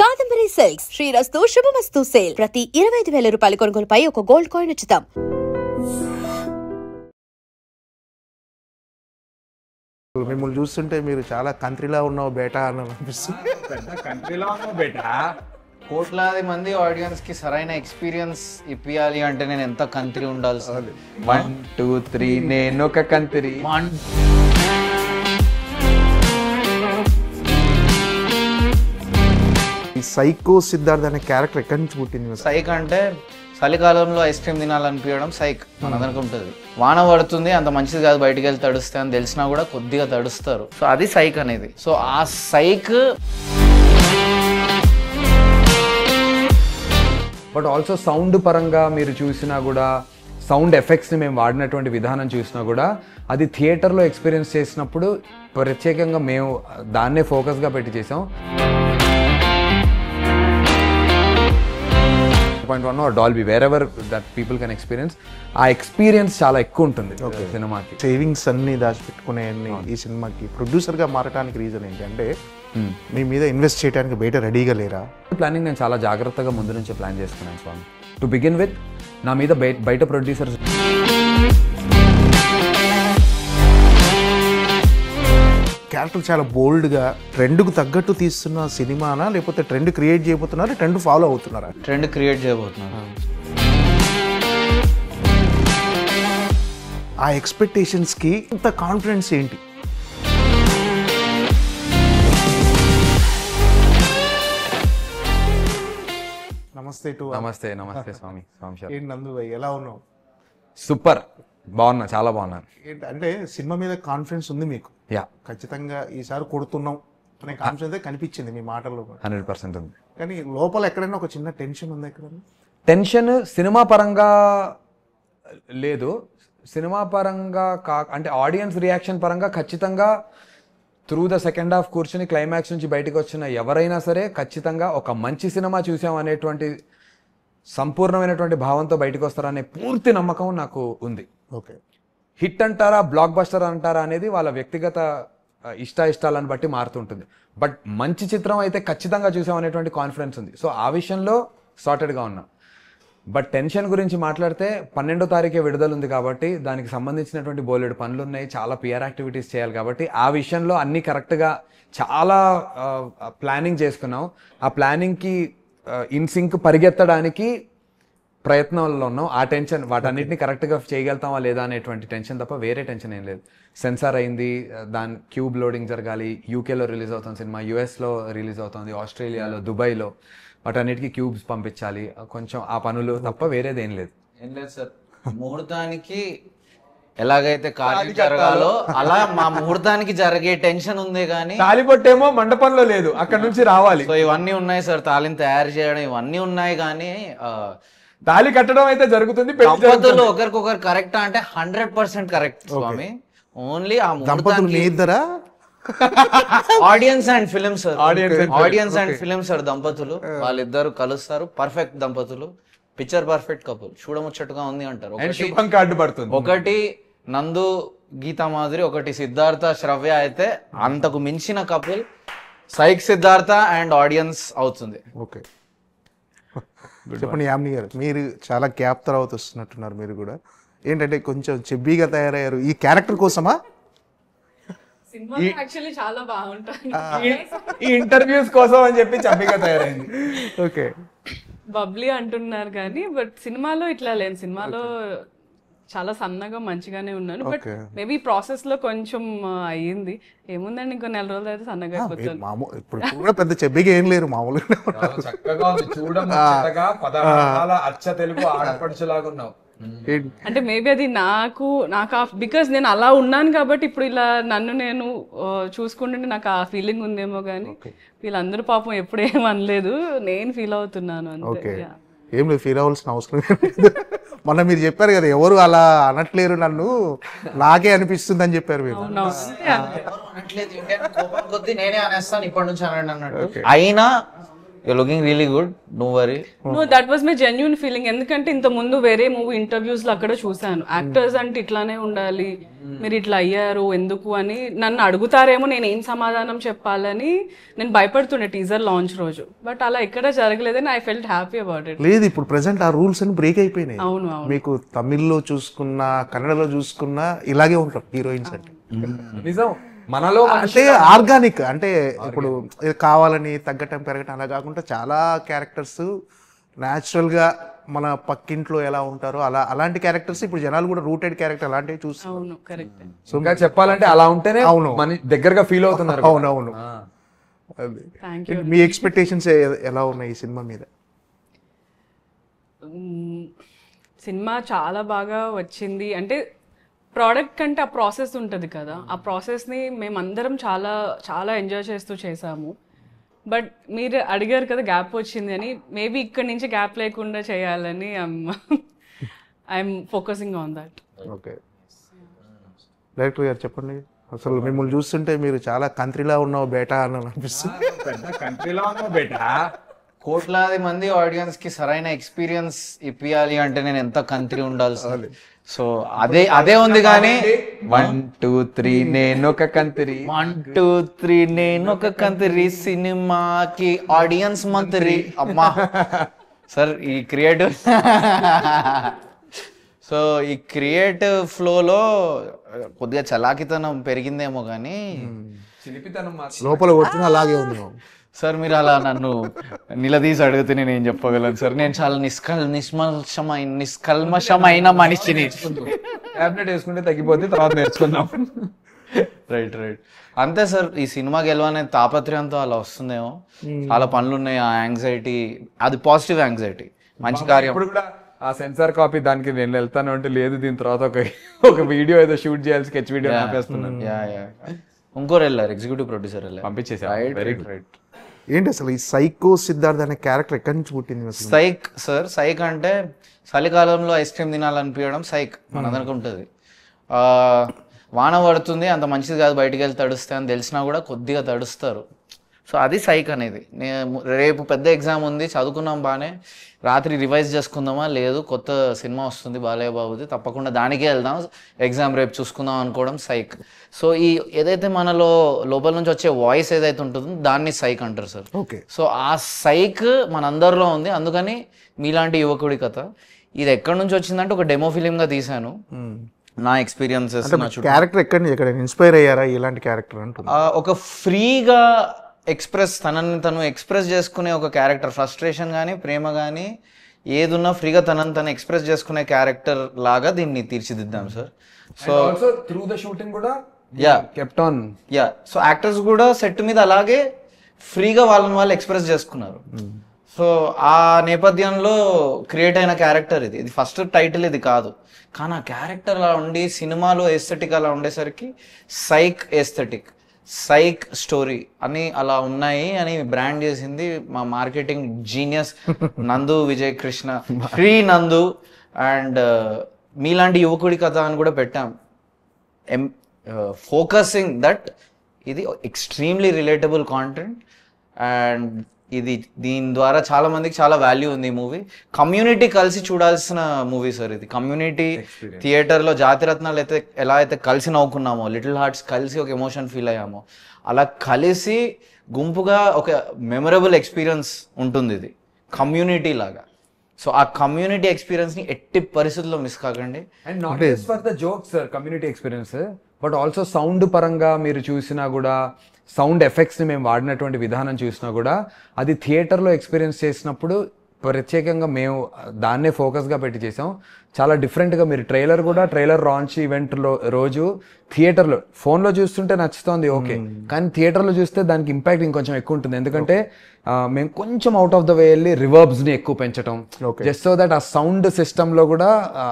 Kadambari silks శ్రీరస్తు శుభమస్తు sale ప్రతి 25,000 రూపాయల కొనుగోలుపై ఒక గోల్డ్ కాయిన్ ఉచితం. మిమ్మల్ని చూస్తుంటే మీరు చాలా కంట్రీలా ఉన్నావు బేటా అని అనిపిస్తుంది. కంట్రీలో ఉన్నావు బేటా. కోట్లాది మంది ఆడియన్స్ కి సరైన ఎక్స్పీరియన్స్ ఇప్పియాలి అంటే నేను ఎంత కంట్రీ ఉండాల్సి 1 2 3 నేను ఒక కంట్రీ. ఈ సైకో సిద్ధార్థ్ అనే క్యారెక్టర్ ఎక్కడి నుంచి పుట్టింది? సైక్ అంటే చలికాలంలో ఐస్ క్రీమ్ తినాలనిపించడం సైక్ మనందరికి ఉంటుంది. వాన పడుతుంది అంత మంచిది కాదు బయటికి వెళ్ళి తడుస్తే అని తెలిసినా కూడా కొద్దిగా తడుస్తారు. సో అది సైక్ అనేది. సో ఆ సైక్ బట్ ఆల్సో సౌండ్ పరంగా మీరు చూసినా కూడా సౌండ్ ఎఫెక్ట్స్ని మేము వాడినటువంటి విధానం చూసినా కూడా అది థియేటర్లో ఎక్స్పీరియన్స్ చేసినప్పుడు ప్రత్యేకంగా మేము దాన్నే ఫోకస్గా పెట్టి చేసాం. 1 or Dolby, wherever that people can experience, ఆ ఎక్స్పీరియన్స్ చాలా ఎక్కువ ఉంటుంది సినిమాకి. సేవింగ్స్ అన్ని దాచిపెట్టుకునే ఈ సినిమాకి ప్రొడ్యూసర్గా మారడానికి రీజన్ ఏంటి అంటే మీ మీద ఇన్వెస్ట్ చేయడానికి బయట రెడీగా లేరా? ప్లానింగ్ నేను చాలా జాగ్రత్తగా ముందు నుంచే ప్లాన్ చేసుకున్నాను స్వామి. టు బిగిన్ విత్ నా మీద బయట ప్రొడ్యూసర్స్ క్యారెక్టర్ చాలా బోల్డ్గా ట్రెండ్కు తగ్గట్టు తీస్తున్న సినిమానా లేకపోతే ట్రెండ్ క్రియేట్ చేయబోతున్నారా, ట్రెండ్ ఫాలో అవుతున్నారా? ట్రెండ్ క్రియేట్ చేయబోతున్నారు. ఆ ఎక్స్పెక్టేషన్స్కి ఇంత కాన్ఫిడెన్స్ ఏంటి? నమస్తే స్వామి. ఏంటి నందు భాయ్ ఎలా ఉన్నావు? సూపర్ బాగున్నా, చాలా బాగున్నాను. ఏంటి అంటే సినిమా మీద కాన్ఫిడెన్స్ ఉంది మీకు? యా, ఖచ్చితంగా ఈసారి కొడుతున్నాం అనే కాన్ఫిడెన్స్ కనిపించింది మీ మాటల్లో. 100% ఉంది. కానీ లోపల ఎక్కడైనా ఒక చిన్న టెన్షన్ ఉంది. ఎక్కడైనా టెన్షన్ సినిమా పరంగా లేదు. సినిమా పరంగా అంటే ఆడియన్స్ రియాక్షన్ పరంగా ఖచ్చితంగా త్రూ ద సెకండ్ హాఫ్ కూర్చుని క్లైమాక్స్ నుంచి బయటకు వచ్చిన ఎవరైనా సరే ఖచ్చితంగా ఒక మంచి సినిమా చూసాం అనేటువంటి సంపూర్ణమైనటువంటి భావంతో బయటకు వస్తారనే పూర్తి నమ్మకం నాకు ఉంది. ఓకే, హిట్ అంటారా బ్లాక్ బస్టర్ అంటారా అనేది వాళ్ళ వ్యక్తిగత ఇష్టాలను బట్టి మారుతుంటుంది. బట్ మంచి చిత్రం అయితే ఖచ్చితంగా చూసాం అనేటువంటి కాన్ఫిడెన్స్ ఉంది. సో ఆ విషయంలో సార్టెడ్గా ఉన్నా. బట్ టెన్షన్ గురించి మాట్లాడితే 12వ తారీఖే విడుదల ఉంది కాబట్టి దానికి సంబంధించినటువంటి బోలెడు పనులు ఉన్నాయి, చాలా పిఆర్ యాక్టివిటీస్ చేయాలి కాబట్టి ఆ విషయంలో అన్నీ కరెక్ట్గా చాలా ప్లానింగ్ చేసుకున్నాం. ఆ ప్లానింగ్కి ఇన్ సింక్ పరిగెత్తడానికి ప్రయత్నంలో ఉన్నాం. ఆ టెన్షన్ వాటన్నిటిని కరెక్ట్గా చేయగలుగుతామా లేదా అనేటువంటి టెన్షన్ తప్ప వేరే టెన్షన్ ఏం లేదు. సెన్సార్ అయింది, దాని క్యూబ్ లోడింగ్ జరగాలి, యూకేలో రిలీజ్ అవుతుంది సినిమా, యుఎస్లో రిలీజ్ అవుతుంది, ఆస్ట్రేలియాలో, దుబాయ్లో, వాటన్నిటికీ క్యూబ్స్ పంపించాలి. కొంచెం ఆ పనులు తప్ప వేరేది ఏం లేదు సార్. ముహూర్తానికి ఎలాగైతే కార్యం జరగాలో అలా మా ముహూర్తానికి జరిగే టెన్షన్ ఉంది. కానీ తాలిపొట్టేమో మండపంలో లేదు, అక్కడ నుంచి రావాలి. సో ఇవన్నీ ఉన్నాయి సార్, తాళిని తయారు చేయడం ఇవన్నీ ఉన్నాయి. కానీ తాళి కట్టడం అయితే జరుగుతుంది. దంపతులు ఒకరికొకరు కరెక్ట్ అంటే 100% కరెక్ట్ స్వామి. ఓన్లీ ఆ ఇద్దరా audience and film sir, audience and film sir దంపతులు వాళ్ళిద్దరు కలుస్తారు. పర్ఫెక్ట్ దంపతులు, పిక్చర్ పర్ఫెక్ట్ కపుల్, చూడముచ్చట్టుగా ఉంది అంటారు. శుభం కార్డు పడుతుంది. ఒకటి నందు గీతా మాధురి, ఒకటి సిద్ధార్థ శ్రవ్య అయితే అంతకు మించిన couple psych Siddhartha and audience అవుతుంది. ఓకే, చెప్పండి యామిని గారు. మీరు చాలా గ్యాప్ తర్వాత వస్తున్నట్టున్నారు. మీరు కూడా ఏంటంటే కొంచెం చెబ్బీగా తయారయ్యారు ఈ క్యారెక్టర్ కోసమా? చాలా బాగుంటుంది ఈ ఇంటర్వ్యూస్ కోసం అని చెప్పి చెబ్బీగా తయారైంది. ఓకే, బబ్లీ అంటున్నారు కానీ బట్ సినిమాలో ఇట్లా లేదు. సినిమాలో చాలా సన్నగా మంచిగానే ఉన్నాను. బట్ మేబీ ప్రాసెస్ లో కొంచెం అయ్యింది. ఏముందండి, ఇంకో 4 రోజులు అయితే సన్నగా అయిపోతుంది. ఇప్పుడు కూడా పెద్ద చెబ్బిగా ఏం లేరు, మామూలుగా చక్కగా అచ్చ తెలుగు ఆడపడుచులాగా ఉన్నావు. అంటే మేబీ అది నాకు బికాస్ నేను అలా ఉన్నాను కాబట్టి ఇప్పుడు ఇలా నన్ను నేను చూసుకుంటుంటే నాకు ఆ ఫీలింగ్ ఉందేమో. కానీ వీళ్ళందరూ పాపం ఎప్పుడు ఏం అనలేదు, నేను ఫీల్ అవుతున్నాను అంతే. ఏం లేదు, ఫీల్ అవ్వాల్సిన అవసరం లేదు. మొన్న మీరు చెప్పారు కదా, ఎవరు అలా అనట్లేరు నన్ను, నాకే అనిపిస్తుంది అని చెప్పారు మీరు. నేనే అనేస్తాను ఇప్పటి నుంచి అనండి అన్నట్టు. అయినా you looking really good, no worry. No, that was my genuine feeling. ఎందుకంటే ఇంత ముందు వేరే మూవీ ఇంటర్వ్యూస్ లో అక్కడ చూసాను, యాక్టర్స్ అంటే ఇట్లానే ఉండాలి, మీరు ఇట్లా అయ్యారు ఎందుకు అని నన్ను అడుగుతారేమో నేను ఏం సమాధానం చెప్పాలని నేను భయపడుతుండే టీజర్ లాంచ్ రోజు. బట్ అలా ఎక్కడ జరగలేదని I felt happy about it. లేదు, ఇప్పుడు ప్రెసెంట్ ఆ రూల్స్ అని బ్రేక్ అయిపోయినాయి. అవును అవును. మీకు తమిళ్లో చూసుకున్నా కన్నడలో చూసుకున్నా ఇలాగే ఉంటారు హీరోయిన్స్ అంటే. నిజం, మనలో అంటే ఆర్గానిక్, అంటే ఇప్పుడు ఇది కావాలని తగ్గటం పెరగటం అలా కాకుండా చాలా క్యారెక్టర్స్ న్యాచురల్ గా మన పక్కింట్లో ఎలా ఉంటారో అలాంటి క్యారెక్టర్స్ ఇప్పుడు జనాలు కూడా రూటెడ్ క్యారెక్టర్ అలాంటివి చూస్తారు. అవును, కరెక్ట్. సో ఇంకా చెప్పాలంటే అలా ఉంటేనే అవును, మన దగ్గరగా ఫీల్ అవుతున్నారు. అవునవును. Thank you. మీ ఎక్స్పెక్టేషన్స్ ఎలా ఉన్నాయి ఈ సినిమా మీద? సినిమా చాలా బాగా వచ్చింది. అంటే ప్రోడక్ట్ కంటే ఆ ప్రాసెస్ ఉంటుంది కదా, ఆ ప్రాసెస్ని మేమందరం చాలా చాలా ఎంజాయ్ చేస్తూ చేసాము. బట్ మీరు అడిగారు కదా గ్యాప్ వచ్చింది అని, మేబీ ఇక్కడి నుంచి గ్యాప్ లేకుండా చేయాలని I'm focusing on that. Okay, director గారు చెప్పండి. అసలు మిమ్మల్ని చూస్తుంటే మీరు చాలా కంట్రీలా ఉన్నావు బేటా అని అనిపిస్తుంది. కోట్లాది మంది ఆడియన్స్ కి సరైన ఎక్స్పీరియన్స్ ఇప్పియాలి అంటే నేను ఎంత కంత్రి ఉండాల్సి. సో అదే ఉంది కానీ 1 2 3 నేను ఒక కంత్రి, 1 2 3 నేను ఒక కంత్రి, సినిమాకి ఆడియన్స్ మంత్రి. అమ్మా సార్, ఈ క్రియేటివ్ సో ఈ క్రియేటివ్ ఫ్లోలో కొద్దిగా చలాకితనం పెరిగిందేమో కానీ లోపల కొట్టిన అలాగే ఉంది. సార్ మీరు అలా నన్ను నిలదీసి అడిగితే నేను ఏం చెప్పగలను సార్? నేను చాలా నిష్కల్మషమైన మనిషిని. టాబ్లెట్ వేసుకుంటే తగ్గిపోతే తర్వాత నేర్చుకుందాం. రైట్ రైట్, అంతే సార్. ఈ సినిమా గెలవనే తాపత్రయంతో అలా వస్తుందేమో. చాలా పనులు ఉన్నాయి, ఆ యాంగ్జైటీ, అది పాజిటివ్ యాంగ్జైటీ, మంచి కార్యం. ఇప్పుడు కూడా ఆ సెన్సార్ కాపీ దానికి నేను వెళ్తాను అంటే లేదు, దీని తర్వాత ఒక వీడియో ఏదో షూట్ చేయాలి, స్కెచ్ వీడియో ఆపేస్తున్నాను. ఇంకోరు వెళ్ళారు, ఎగ్జిక్యూటివ్ ప్రొడ్యూసర్ వెళ్ళారు, పంపించేసా. Very good. ఏంటి అసలు ఈ సైకో సిద్ధార్థ్ అనే క్యారెక్టర్ ఎక్కడి నుంచి పుట్టింది? సైక్ సార్, సైక్ అంటే చలికాలంలో ఐస్ క్రీమ్ తినాలనిపించడం సైక్ మనందరికి ఉంటుంది. వాన పడుతుంది, అంత మంచిది కాదు బయటికి వెళ్ళి తడుస్తే అని తెలిసినా కూడా కొద్దిగా తడుస్తారు. సో అది సైక్ అనేది. రేపు పెద్ద ఎగ్జామ్ ఉంది, చదువుకున్నాం బాగానే, రాత్రి రివైజ్ చేసుకుందామా, లేదు కొత్త సినిమా వస్తుంది బాలయ్య బాబుది, తప్పకుండా దానికే వెళ్దాం, ఎగ్జామ్ రేపు చూసుకుందాం అనుకోవడం సైక్. సో ఈ ఏదైతే మనలో లోపల నుంచి వచ్చే వాయిస్ ఏదైతే ఉంటుందో దాన్ని సైక్ అంటారు సార్. ఓకే, సో ఆ సైక్ మనందరిలో ఉంది. అందుకని మీలాంటి యువకుడి కథ ఇది ఎక్కడి నుంచి వచ్చిందంటే ఒక డెమో ఫిలింగా తీశాను. నా ఎక్స్పీరియన్సెస్, క్యారెక్టర్ ఎక్కడి నుంచి ఎక్కడ ఇన్స్పైర్ అయ్యారా ఇలాంటి క్యారెక్టర్ అంటుంది? ఒక ఫ్రీగా తనని తను ఎక్స్ప్రెస్ చేసుకునే ఒక క్యారెక్టర్, ఫ్రస్ట్రేషన్ కానీ ప్రేమ కానీ ఏదున్నా ఫ్రీగా తనని తను ఎక్స్ప్రెస్ చేసుకునే క్యారెక్టర్ లాగా దీన్ని తీర్చిదిద్దాం sir. So also through the shooting కూడా కెప్ట్ ఆన్. సో యాక్టర్స్ కూడా సెట్ మీద అలాగే ఫ్రీగా వాళ్ళని వాళ్ళు ఎక్స్ప్రెస్ చేసుకున్నారు. సో ఆ నేపథ్యంలో క్రియేట్ అయిన క్యారెక్టర్ ఇది. ఫస్ట్ టైటిల్ ఇది కాదు, కానీ ఆ క్యారెక్టర్ అలా ఉండి సినిమాలో ఎస్థెటిక్ అలా ఉండేసరికి సైక్ ఎస్థెటిక్, సైక్ స్టోరీ అని అలా ఉన్నాయి అని బ్రాండ్ చేసింది మా మార్కెటింగ్ జీనియస్ నందు విజయ్ కృష్ణ, ఫ్రీ నందు. అండ్ మీలాంటి యువకుడి కథ అని కూడా పెట్టాం, ఫోకసింగ్ దట్ ఇది ఎక్స్ట్రీమ్లీ రిలేటబుల్ కాంటెంట్. అండ్ ఇది దీని ద్వారా చాలా మందికి చాలా వాల్యూ ఉంది. ఈ మూవీ కమ్యూనిటీ కలిసి చూడాల్సిన మూవీ సార్. ఇది కమ్యూనిటీ థియేటర్లో జాతిరత్నాలు అయితే ఎలా అయితే కలిసి నవ్వుకున్నామో, లిటిల్ హార్ట్స్ కలిసి ఒక ఎమోషన్ ఫీల్ అయ్యామో, అలా కలిసి గుంపుగా ఒక మెమరబుల్ ఎక్స్పీరియన్స్ ఉంటుంది ఇది కమ్యూనిటీ లాగా. సో ఆ కమ్యూనిటీ ఎక్స్పీరియన్స్ని ఎట్టి పరిస్థితుల్లో మిస్ కాకండి. And not just for the jokes sir community experience, but also sound పరంగా మీరు చూసినా కూడా, సౌండ్ ఎఫెక్ట్స్ని మేము వాడినటువంటి విధానం చూసినా కూడా, అది థియేటర్లో ఎక్స్పీరియన్స్ చేసినప్పుడు ప్రత్యేకంగా మేము దాన్నే ఫోకస్గా పెట్టి చేసాం. చాలా డిఫరెంట్గా మీరు ట్రైలర్ లాంచ్ ఈవెంట్లో రోజు థియేటర్లో, ఫోన్లో చూస్తుంటే నచ్చుతుంది ఓకే, కానీ థియేటర్లో చూస్తే దానికి ఇంపాక్ట్ ఇంకొంచెం ఎక్కువ ఉంటుంది. ఎందుకంటే మేము కొంచెం అవుట్ ఆఫ్ ద వే వెళ్ళి రివర్బ్స్ని ఎక్కువ పెంచడం, జస్ట్ సో దట్ ఆ సౌండ్ సిస్టంలో కూడా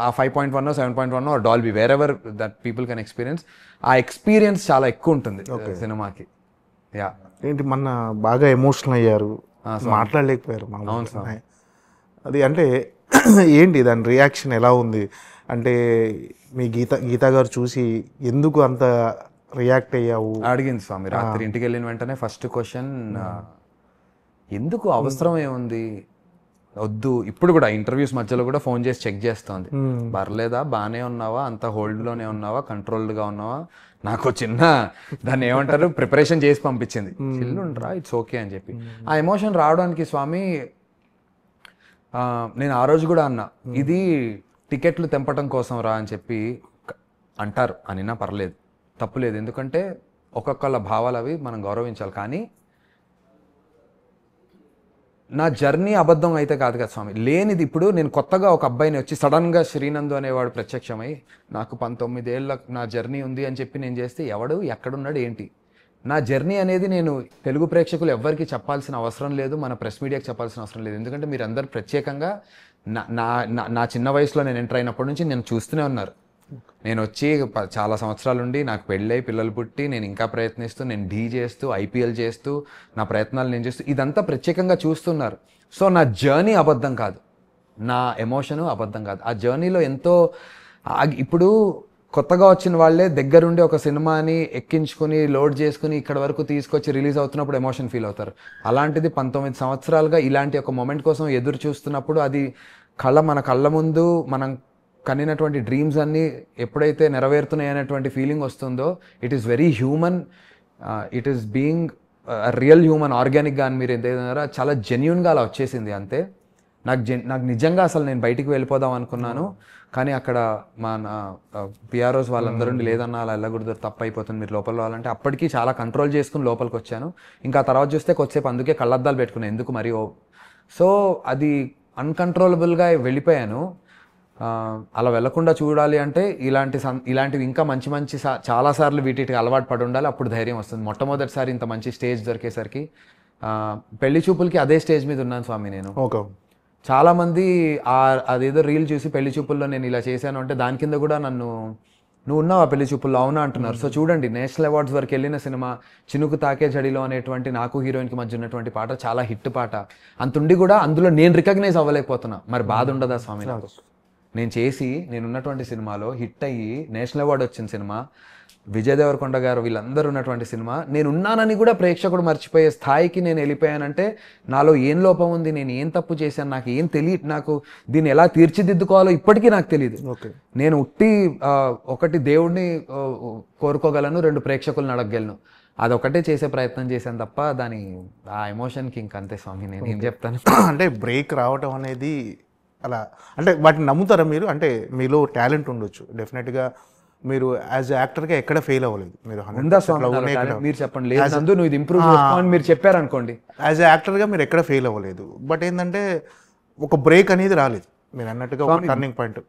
ఆ 5.1 7.1 Dolby wear ever that people can experience, ఆ ఎక్స్పీరియన్స్ చాలా ఎక్కువ ఉంటుంది సినిమాకి. ఏంటి మొన్న బాగా ఎమోషనల్ అయ్యారు, మాట్లాడలేకపోయారు. అది అంటే ఏంటి దాని రియాక్షన్ ఎలా ఉంది? అంటే మీ గీతా గారు చూసి ఎందుకు అంత రియాక్ట్ అయ్యావు అడిగింది స్వామి. రాత్రి ఇంటికి వెళ్ళిన వెంటనే ఫస్ట్ క్వశ్చన్, ఎందుకు అవసరం ఏముంది, వద్దు. ఇప్పుడు కూడా ఇంటర్వ్యూస్ మధ్యలో కూడా ఫోన్ చేసి చెక్ చేస్తోంది, పర్లేదా, బాగానే ఉన్నావా, అంత హోల్డ్లోనే ఉన్నావా, కంట్రోల్డ్గా ఉన్నావా. నాకు చిన్న దాన్ని ఏమంటారు ప్రిపరేషన్ చేసి పంపించింది, చిల్లుండ్రా ఇట్స్ ఓకే అని చెప్పి. ఆ ఎమోషన్ రావడానికి స్వామి నేను ఆ రోజు కూడా అన్నా, ఇది టికెట్లు తెంపటం కోసం రా అని చెప్పి అంటారు, అనినా పర్లేదు, తప్పులేదు. ఎందుకంటే ఒక్కొక్కళ్ళ భావాలు అవి మనం గౌరవించాలి. కానీ నా జర్నీ అబద్ధం అయితే కాదు కదా స్వామి, లేనిది. ఇప్పుడు నేను కొత్తగా ఒక అబ్బాయిని వచ్చి సడన్గా శ్రీనందు అనేవాడు ప్రత్యక్షమై నాకు 19 ఏళ్ళ నా జర్నీ ఉంది అని చెప్పి నేను చేస్తే ఎవడు ఎక్కడున్నాడు ఏంటి. నా జర్నీ అనేది నేను తెలుగు ప్రేక్షకులు ఎవ్వరికి చెప్పాల్సిన అవసరం లేదు, మన ప్రెస్ మీడియాకి చెప్పాల్సిన అవసరం లేదు. ఎందుకంటే మీరు అందరు ప్రత్యేకంగా నా చిన్న వయసులో నేను ఎంటర్ అయినప్పటి నుంచి నేను చూస్తూనే ఉన్నారు. నేను వచ్చి చాలా సంవత్సరాల నుండి నాకు పెళ్ళై పిల్లలు పుట్టి నేను ఇంకా ప్రయత్నిస్తూ, నేను ఢీ చేస్తూ, ఐపీఎల్ చేస్తూ, నా ప్రయత్నాలు నేను చేస్తూ, ఇదంతా ప్రత్యేకంగా చూస్తున్నారు. సో నా జర్నీ అబద్ధం కాదు, నా ఎమోషను అబద్ధం కాదు. ఆ జర్నీలో ఎంతో ఇప్పుడు కొత్తగా వచ్చిన వాళ్ళే దగ్గరుండి ఒక సినిమాని ఎక్కించుకుని లోడ్ చేసుకుని ఇక్కడ వరకు తీసుకొచ్చి రిలీజ్ అవుతున్నప్పుడు ఎమోషన్ ఫీల్ అవుతారు. అలాంటిది 19 సంవత్సరాలుగా ఇలాంటి ఒక మూమెంట్ కోసం ఎదురు చూస్తున్నప్పుడు అది మన కళ్ళ ముందు మనం కనినటువంటి డ్రీమ్స్ అన్నీ ఎప్పుడైతే నెరవేరుతున్నాయి అనేటువంటి ఫీలింగ్ వస్తుందో, it is very human, it is being real human, ఆర్గానిక్గా అని మీరు ఏదైనా చాలా జెన్యున్గా అలా వచ్చేసింది. అంతే. నాకు నిజంగా అసలు నేను బయటికి వెళ్ళిపోదాం అనుకున్నాను, కానీ అక్కడ మన పిఆర్ఓస్ వాళ్ళందరూ లేదన్నా అలా వెళ్ళకూడదు, తప్పు అయిపోతుంది, మీరు లోపల రావాలంటే అప్పటికి చాలా కంట్రోల్ చేసుకుని లోపలికి వచ్చాను. ఇంకా తర్వాత చూస్తే కొద్దిసేపు అందుకే కళ్ళద్దాలు పెట్టుకున్నాను, ఎందుకు మరి. సో అది అన్కంట్రోలబుల్గా వెళ్ళిపోయాను. అలా వెళ్లకుండా చూడాలి అంటే ఇలాంటివి ఇంకా మంచి చాలాసార్లు వీటికి అలవాటు పడి ఉండాలి, అప్పుడు ధైర్యం వస్తుంది. మొట్టమొదటిసారి ఇంత మంచి స్టేజ్ దొరికేసరికి పెళ్లి చూపులకి అదే స్టేజ్ మీద ఉన్నాను స్వామి నేను. చాలామంది అదేదో రీల్ చూసి పెళ్లి చూపుల్లో నేను ఇలా చేశాను అంటే దాని కింద కూడా నువ్వు ఉన్నావు ఆ పెళ్లి చూపుల్లో, అవునా అంటున్నారు. సో చూడండి, నేషనల్ అవార్డ్స్ వరకు వెళ్ళిన సినిమా చినుకు తాకే జడిలో అనేటువంటి నాకు హీరోయిన్కి మధ్య ఉన్నటువంటి పాట చాలా హిట్ పాట. అంతుండి కూడా అందులో నేను రికగ్నైజ్ అవ్వలేకపోతున్నా. మరి బాధ ఉండదా స్వామి నాకు? నేనున్నటువంటి సినిమాలో హిట్ అయ్యి నేషనల్ అవార్డు వచ్చిన సినిమా, విజయ్ దేవరకొండ గారు వీళ్ళందరూ ఉన్నటువంటి సినిమా, నేనున్నానని కూడా ప్రేక్షకుడు మర్చిపోయే స్థాయికి నేను వెళ్ళిపోయానంటే నాలో ఏం లోపం ఉంది, నేను ఏం తప్పు చేశాను, నాకు ఏం తెలియదు, నాకు దీన్ని ఎలా తీర్చిదిద్దుకోవాలో ఇప్పటికీ నాకు తెలియదు. నేను ఒకటి దేవుడిని కోరుకోగలను, 2 ప్రేక్షకులను అడగగలను, అదొకటే చేసే ప్రయత్నం చేశాను తప్ప ఆ ఎమోషన్కి ఇంకంతే స్వామి. నేను ఏం చెప్తాను అంటే బ్రేక్ రావటం అనేది అలా అంటే వాటిని నమ్ముతారా మీరు? అంటే మీలో టాలెంట్ ఉండొచ్చు డెఫినెట్గా, మీరు యాజ్ యాక్టర్గా ఎక్కడ ఫెయిల్ అవ్వలేదు. మీరు చెప్పండి, లేదు నువ్వు ఇది ఇంప్రూవ్ చేసుకోని మీరు చెప్పారనుకోండి, యాజ్ యాక్టర్గా మీరు ఎక్కడ ఫెయిల్ అవ్వలేదు. బట్ ఏంటంటే ఒక బ్రేక్ అనేది రాలేదు, మీరు అన్నట్టుగా ఒక టర్నింగ్ పాయింట్.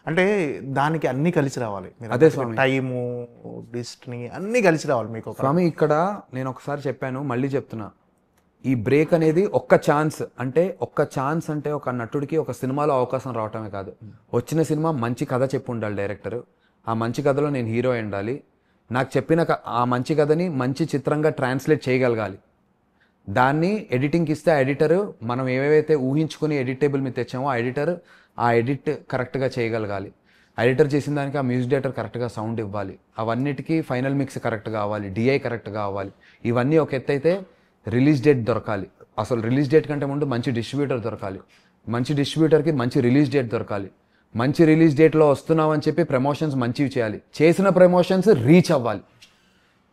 అంటే దానికి అన్నీ కలిసి రావాలి, అదే స్వామి, టైము, డిస్ట్ని అన్నీ కలిసి రావాలి మీకు స్వామి. ఇక్కడ నేను ఒకసారి చెప్పాను, మళ్ళీ చెప్తున్నా, ఈ బ్రేక్ అనేది ఒక్క ఛాన్స్ అంటే ఒక నటుడికి ఒక సినిమాలో అవకాశం రావటమే కాదు, వచ్చిన సినిమా మంచి కథ చెప్పి ఉండాలి డైరెక్టర్, ఆ మంచి కథలో నేను హీరో ఉండాలి, నాకు చెప్పిన ఆ మంచి కథని మంచి చిత్రంగా ట్రాన్స్లేట్ చేయగలగాలి, దాన్ని ఎడిటింగ్కి ఇస్తే ఆ ఎడిటర్ మనం ఏవైతే ఊహించుకుని ఎడిట్ టేబుల్ మీద తెచ్చామో ఆ ఎడిట్ కరెక్ట్గా చేయగలగాలి, ఎడిటర్ చేసిన దానికి ఆ మ్యూజిక్ డైరెక్టర్ కరెక్ట్గా సౌండ్ ఇవ్వాలి, అవన్నిటికీ ఫైనల్ మిక్స్ కరెక్ట్ కావాలి, డిఐ కరెక్ట్ కావాలి. ఇవన్నీ ఒక ఎత్తు అయితే రిలీజ్ డేట్ దొరకాలి, అసలు రిలీజ్ డేట్ కంటే ముందు మంచి డిస్ట్రిబ్యూటర్ దొరకాలి, మంచి డిస్ట్రిబ్యూటర్కి మంచి రిలీజ్ డేట్ దొరకాలి, మంచి రిలీజ్ డేట్లో వస్తున్నామని చెప్పి ప్రమోషన్స్ మంచివి చేయాలి, చేసిన ప్రమోషన్స్ రీచ్ అవ్వాలి.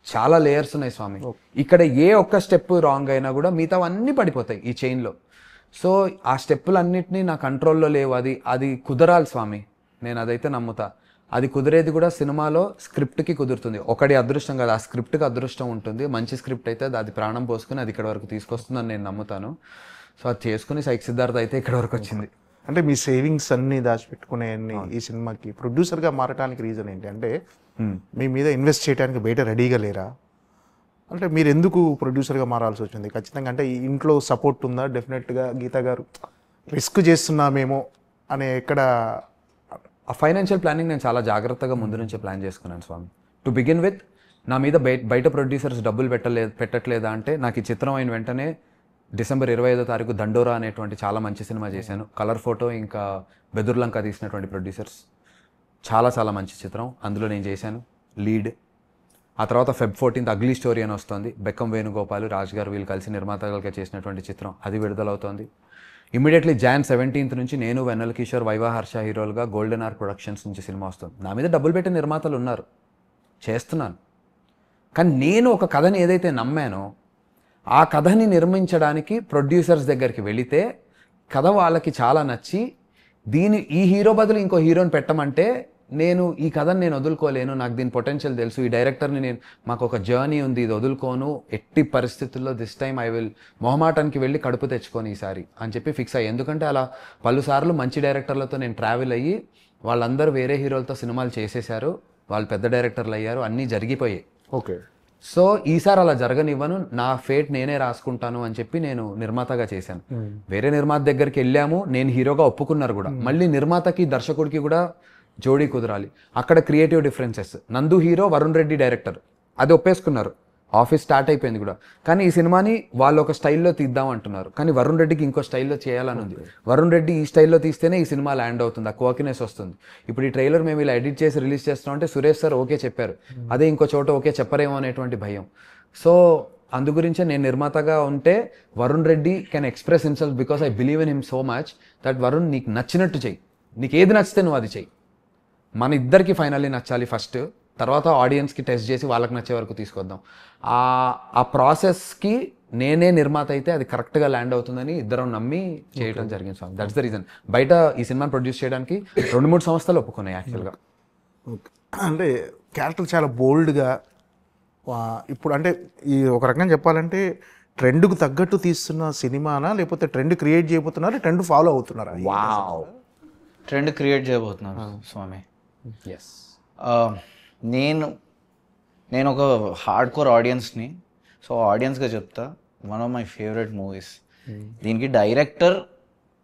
చాలా లేయర్స్ ఉన్నాయి స్వామి. ఇక్కడ ఏ ఒక్క స్టెప్ రాంగ్ అయినా కూడా మిగతావన్నీ పడిపోతాయి ఈ చైన్లో. సో ఆ స్టెప్పులన్నింటినీ నా కంట్రోల్లో లేవు, అది కుదరాలి స్వామి, నేను అదైతే నమ్ముతా. అది కుదిరేది కూడా సినిమాలో స్క్రిప్ట్కి కుదురుతుంది, ఒకటి అదృష్టం కాదు, ఆ స్క్రిప్ట్కి అదృష్టం ఉంటుంది. మంచి స్క్రిప్ట్ అయితే అది ప్రాణం పోసుకుని అది ఇక్కడ వరకు తీసుకొస్తుందని నేను నమ్ముతాను. సో అది చేసుకుని సైక్ సిద్ధార్థ్ అయితే ఇక్కడ వరకు వచ్చింది. అంటే మీ సేవింగ్స్ అన్ని దాచిపెట్టుకునే ఈ సినిమాకి ప్రొడ్యూసర్గా మారడానికి రీజన్ ఏంటి? అంటే మీ మీద ఇన్వెస్ట్ చేయడానికి బయట రెడీగా లేరా? అంటే మీరు ఎందుకు ప్రొడ్యూసర్గా మారాల్సి వచ్చింది? ఖచ్చితంగా అంటే ఇంట్లో సపోర్ట్ ఉందా? డెఫినెట్గా గీతా గారు రిస్క్ చేస్తున్నామేమో అనే ఎక్కడ ఆ ఫైనాన్షియల్ ప్లానింగ్ నేను చాలా జాగ్రత్తగా ముందు నుంచే ప్లాన్ చేసుకున్నాను స్వామి. టు బిగిన్ విత్, నా మీద బయట ప్రొడ్యూసర్స్ డబ్బులు పెట్టట్లేదా అంటే, నాకు ఈ చిత్రం అయిన వెంటనే డిసెంబర్ 25వ తారీఖు దండోరా అనేటువంటి చాలా మంచి సినిమా చేశాను. కలర్ ఫోటో ఇంకా బెదుర్లంక తీసినటువంటి ప్రొడ్యూసర్స్, చాలా మంచి చిత్రం, అందులో నేను చేశాను లీడ్. ఆ తర్వాత Feb 14th అగ్లీ స్టోరీ అని వస్తుంది. బెక్కం వేణుగోపాల్, రాజ్ గారు వీళ్ళు కలిసి నిర్మాతలుగా చేసినటువంటి చిత్రం, అది విడుదలవుతోంది. ఇమీడియట్లీ Jan 17th నుంచి నేను, వెన్నెల కిషోర్, వైవా హర్ష హీరోలుగా గోల్డెన్ ఆర్ ప్రొడక్షన్స్ నుంచి సినిమా వస్తుంది. నా మీద డబ్బులు పెట్టే నిర్మాతలు ఉన్నారు, చేస్తున్నాను. కానీ నేను ఒక కథని ఏదైతే నమ్మానో ఆ కథని నిర్మించడానికి ప్రొడ్యూసర్స్ దగ్గరికి వెళితే కథ వాళ్ళకి చాలా నచ్చి ఈ హీరో బదులు ఇంకో హీరోని పెట్టమంటే నేను ఈ కథని నేను వదులుకోలేను, నాకు దీని పొటెన్షియల్ తెలుసు, ఈ డైరెక్టర్ని మాకు ఒక జర్నీ ఉంది, ఇది వదులుకోను, ఎట్టి పరిస్థితుల్లో దిస్ టైమ్ ఐ విల్ మొహమాటానికి వెళ్ళి కడుపు తెచ్చుకొని ఈసారి అని చెప్పి ఫిక్స్ అయ్యి. ఎందుకంటే అలా పలుసార్లు మంచి డైరెక్టర్లతో నేను ట్రావెల్ అయ్యి వాళ్ళందరూ వేరే హీరోలతో సినిమాలు చేసేశారు, వాళ్ళు పెద్ద డైరెక్టర్లు అయ్యారు, అన్నీ జరిగిపోయాయి. ఓకే. సో ఈసారి అలా జరగనివ్వను, నా ఫేట్ నేనే రాసుకుంటాను అని చెప్పి నేను నిర్మాతగా చేశాను. వేరే నిర్మాత దగ్గరికి వెళ్ళాము, నేను హీరోగా ఒప్పుకున్నారు కూడా. మళ్ళీ నిర్మాతకి దర్శకుడికి కూడా జోడీ కుదరాలి. అక్కడ క్రియేటివ్ డిఫరెన్సెస్. నందు హీరో, వరుణ్ రెడ్డి డైరెక్టర్, అది ఒప్పేసుకున్నారు, ఆఫీస్ స్టార్ట్ అయిపోయింది కూడా. కానీ ఈ సినిమాని వాళ్ళు ఒక స్టైల్లో తీద్దాం అంటున్నారు, కానీ వరుణ్ రెడ్డికి ఇంకో స్టైల్లో చేయాలని ఉంది. వరుణ్ రెడ్డి ఈ స్టైల్లో తీస్తేనే ఈ సినిమా ల్యాండ్ అవుతుంది, ఆ కోకినెస్ వస్తుంది. ఇప్పుడు ఈ ట్రైలర్ మేము ఇలా ఎడిట్ చేసి రిలీజ్ చేస్తున్నాం అంటే సురేష్ సార్ ఓకే చెప్పారు, అదే ఇంకో చోట ఓకే చెప్పరేమో అనేటువంటి భయం. సో అందు గురించే నేను నిర్మాతగా ఉంటే Varun Reddy can express himself because I believe in him so much that Varun నీకు నచ్చినట్టు చెయ్యి, నీకు ఏది నచ్చితే నువ్వు అది చెయ్యి. మన ఇద్దరికి ఫైనల్లీ నచ్చాలి ఫస్ట్, తర్వాత ఆడియన్స్కి టెస్ట్ చేసి వాళ్ళకి నచ్చే వరకు తీసుకొద్దాం. ఆ ప్రాసెస్కి నేనే నిర్మాత అయితే అది కరెక్ట్గా ల్యాండ్ అవుతుందని ఇద్దరం నమ్మి చేయడం జరిగింది స్వామి. That's the reason. బయట ఈ సినిమాని ప్రొడ్యూస్ చేయడానికి 2-3 సంవత్సరాలు ఒప్పుకున్నాయి యాక్చువల్గా. ఓకే. అంటే క్యారెక్టర్ చాలా బోల్డ్గా, ఇప్పుడు అంటే ఈ ఒక రకంగా చెప్పాలంటే ట్రెండ్కు తగ్గట్టు తీస్తున్న సినిమానా, లేకపోతే ట్రెండ్ క్రియేట్ చేయబోతున్నారా, ట్రెండ్ ఫాలో అవుతున్నారా? వావ్, ట్రెండ్ క్రియేట్ చేయబోతున్నాను స్వామి. ఎస్. నేను ఒక హార్డ్ కోర్ ఆడియన్స్ని, సో ఆడియన్స్గా చెప్తా, one of my favourite movies. దీనికి డైరెక్టర్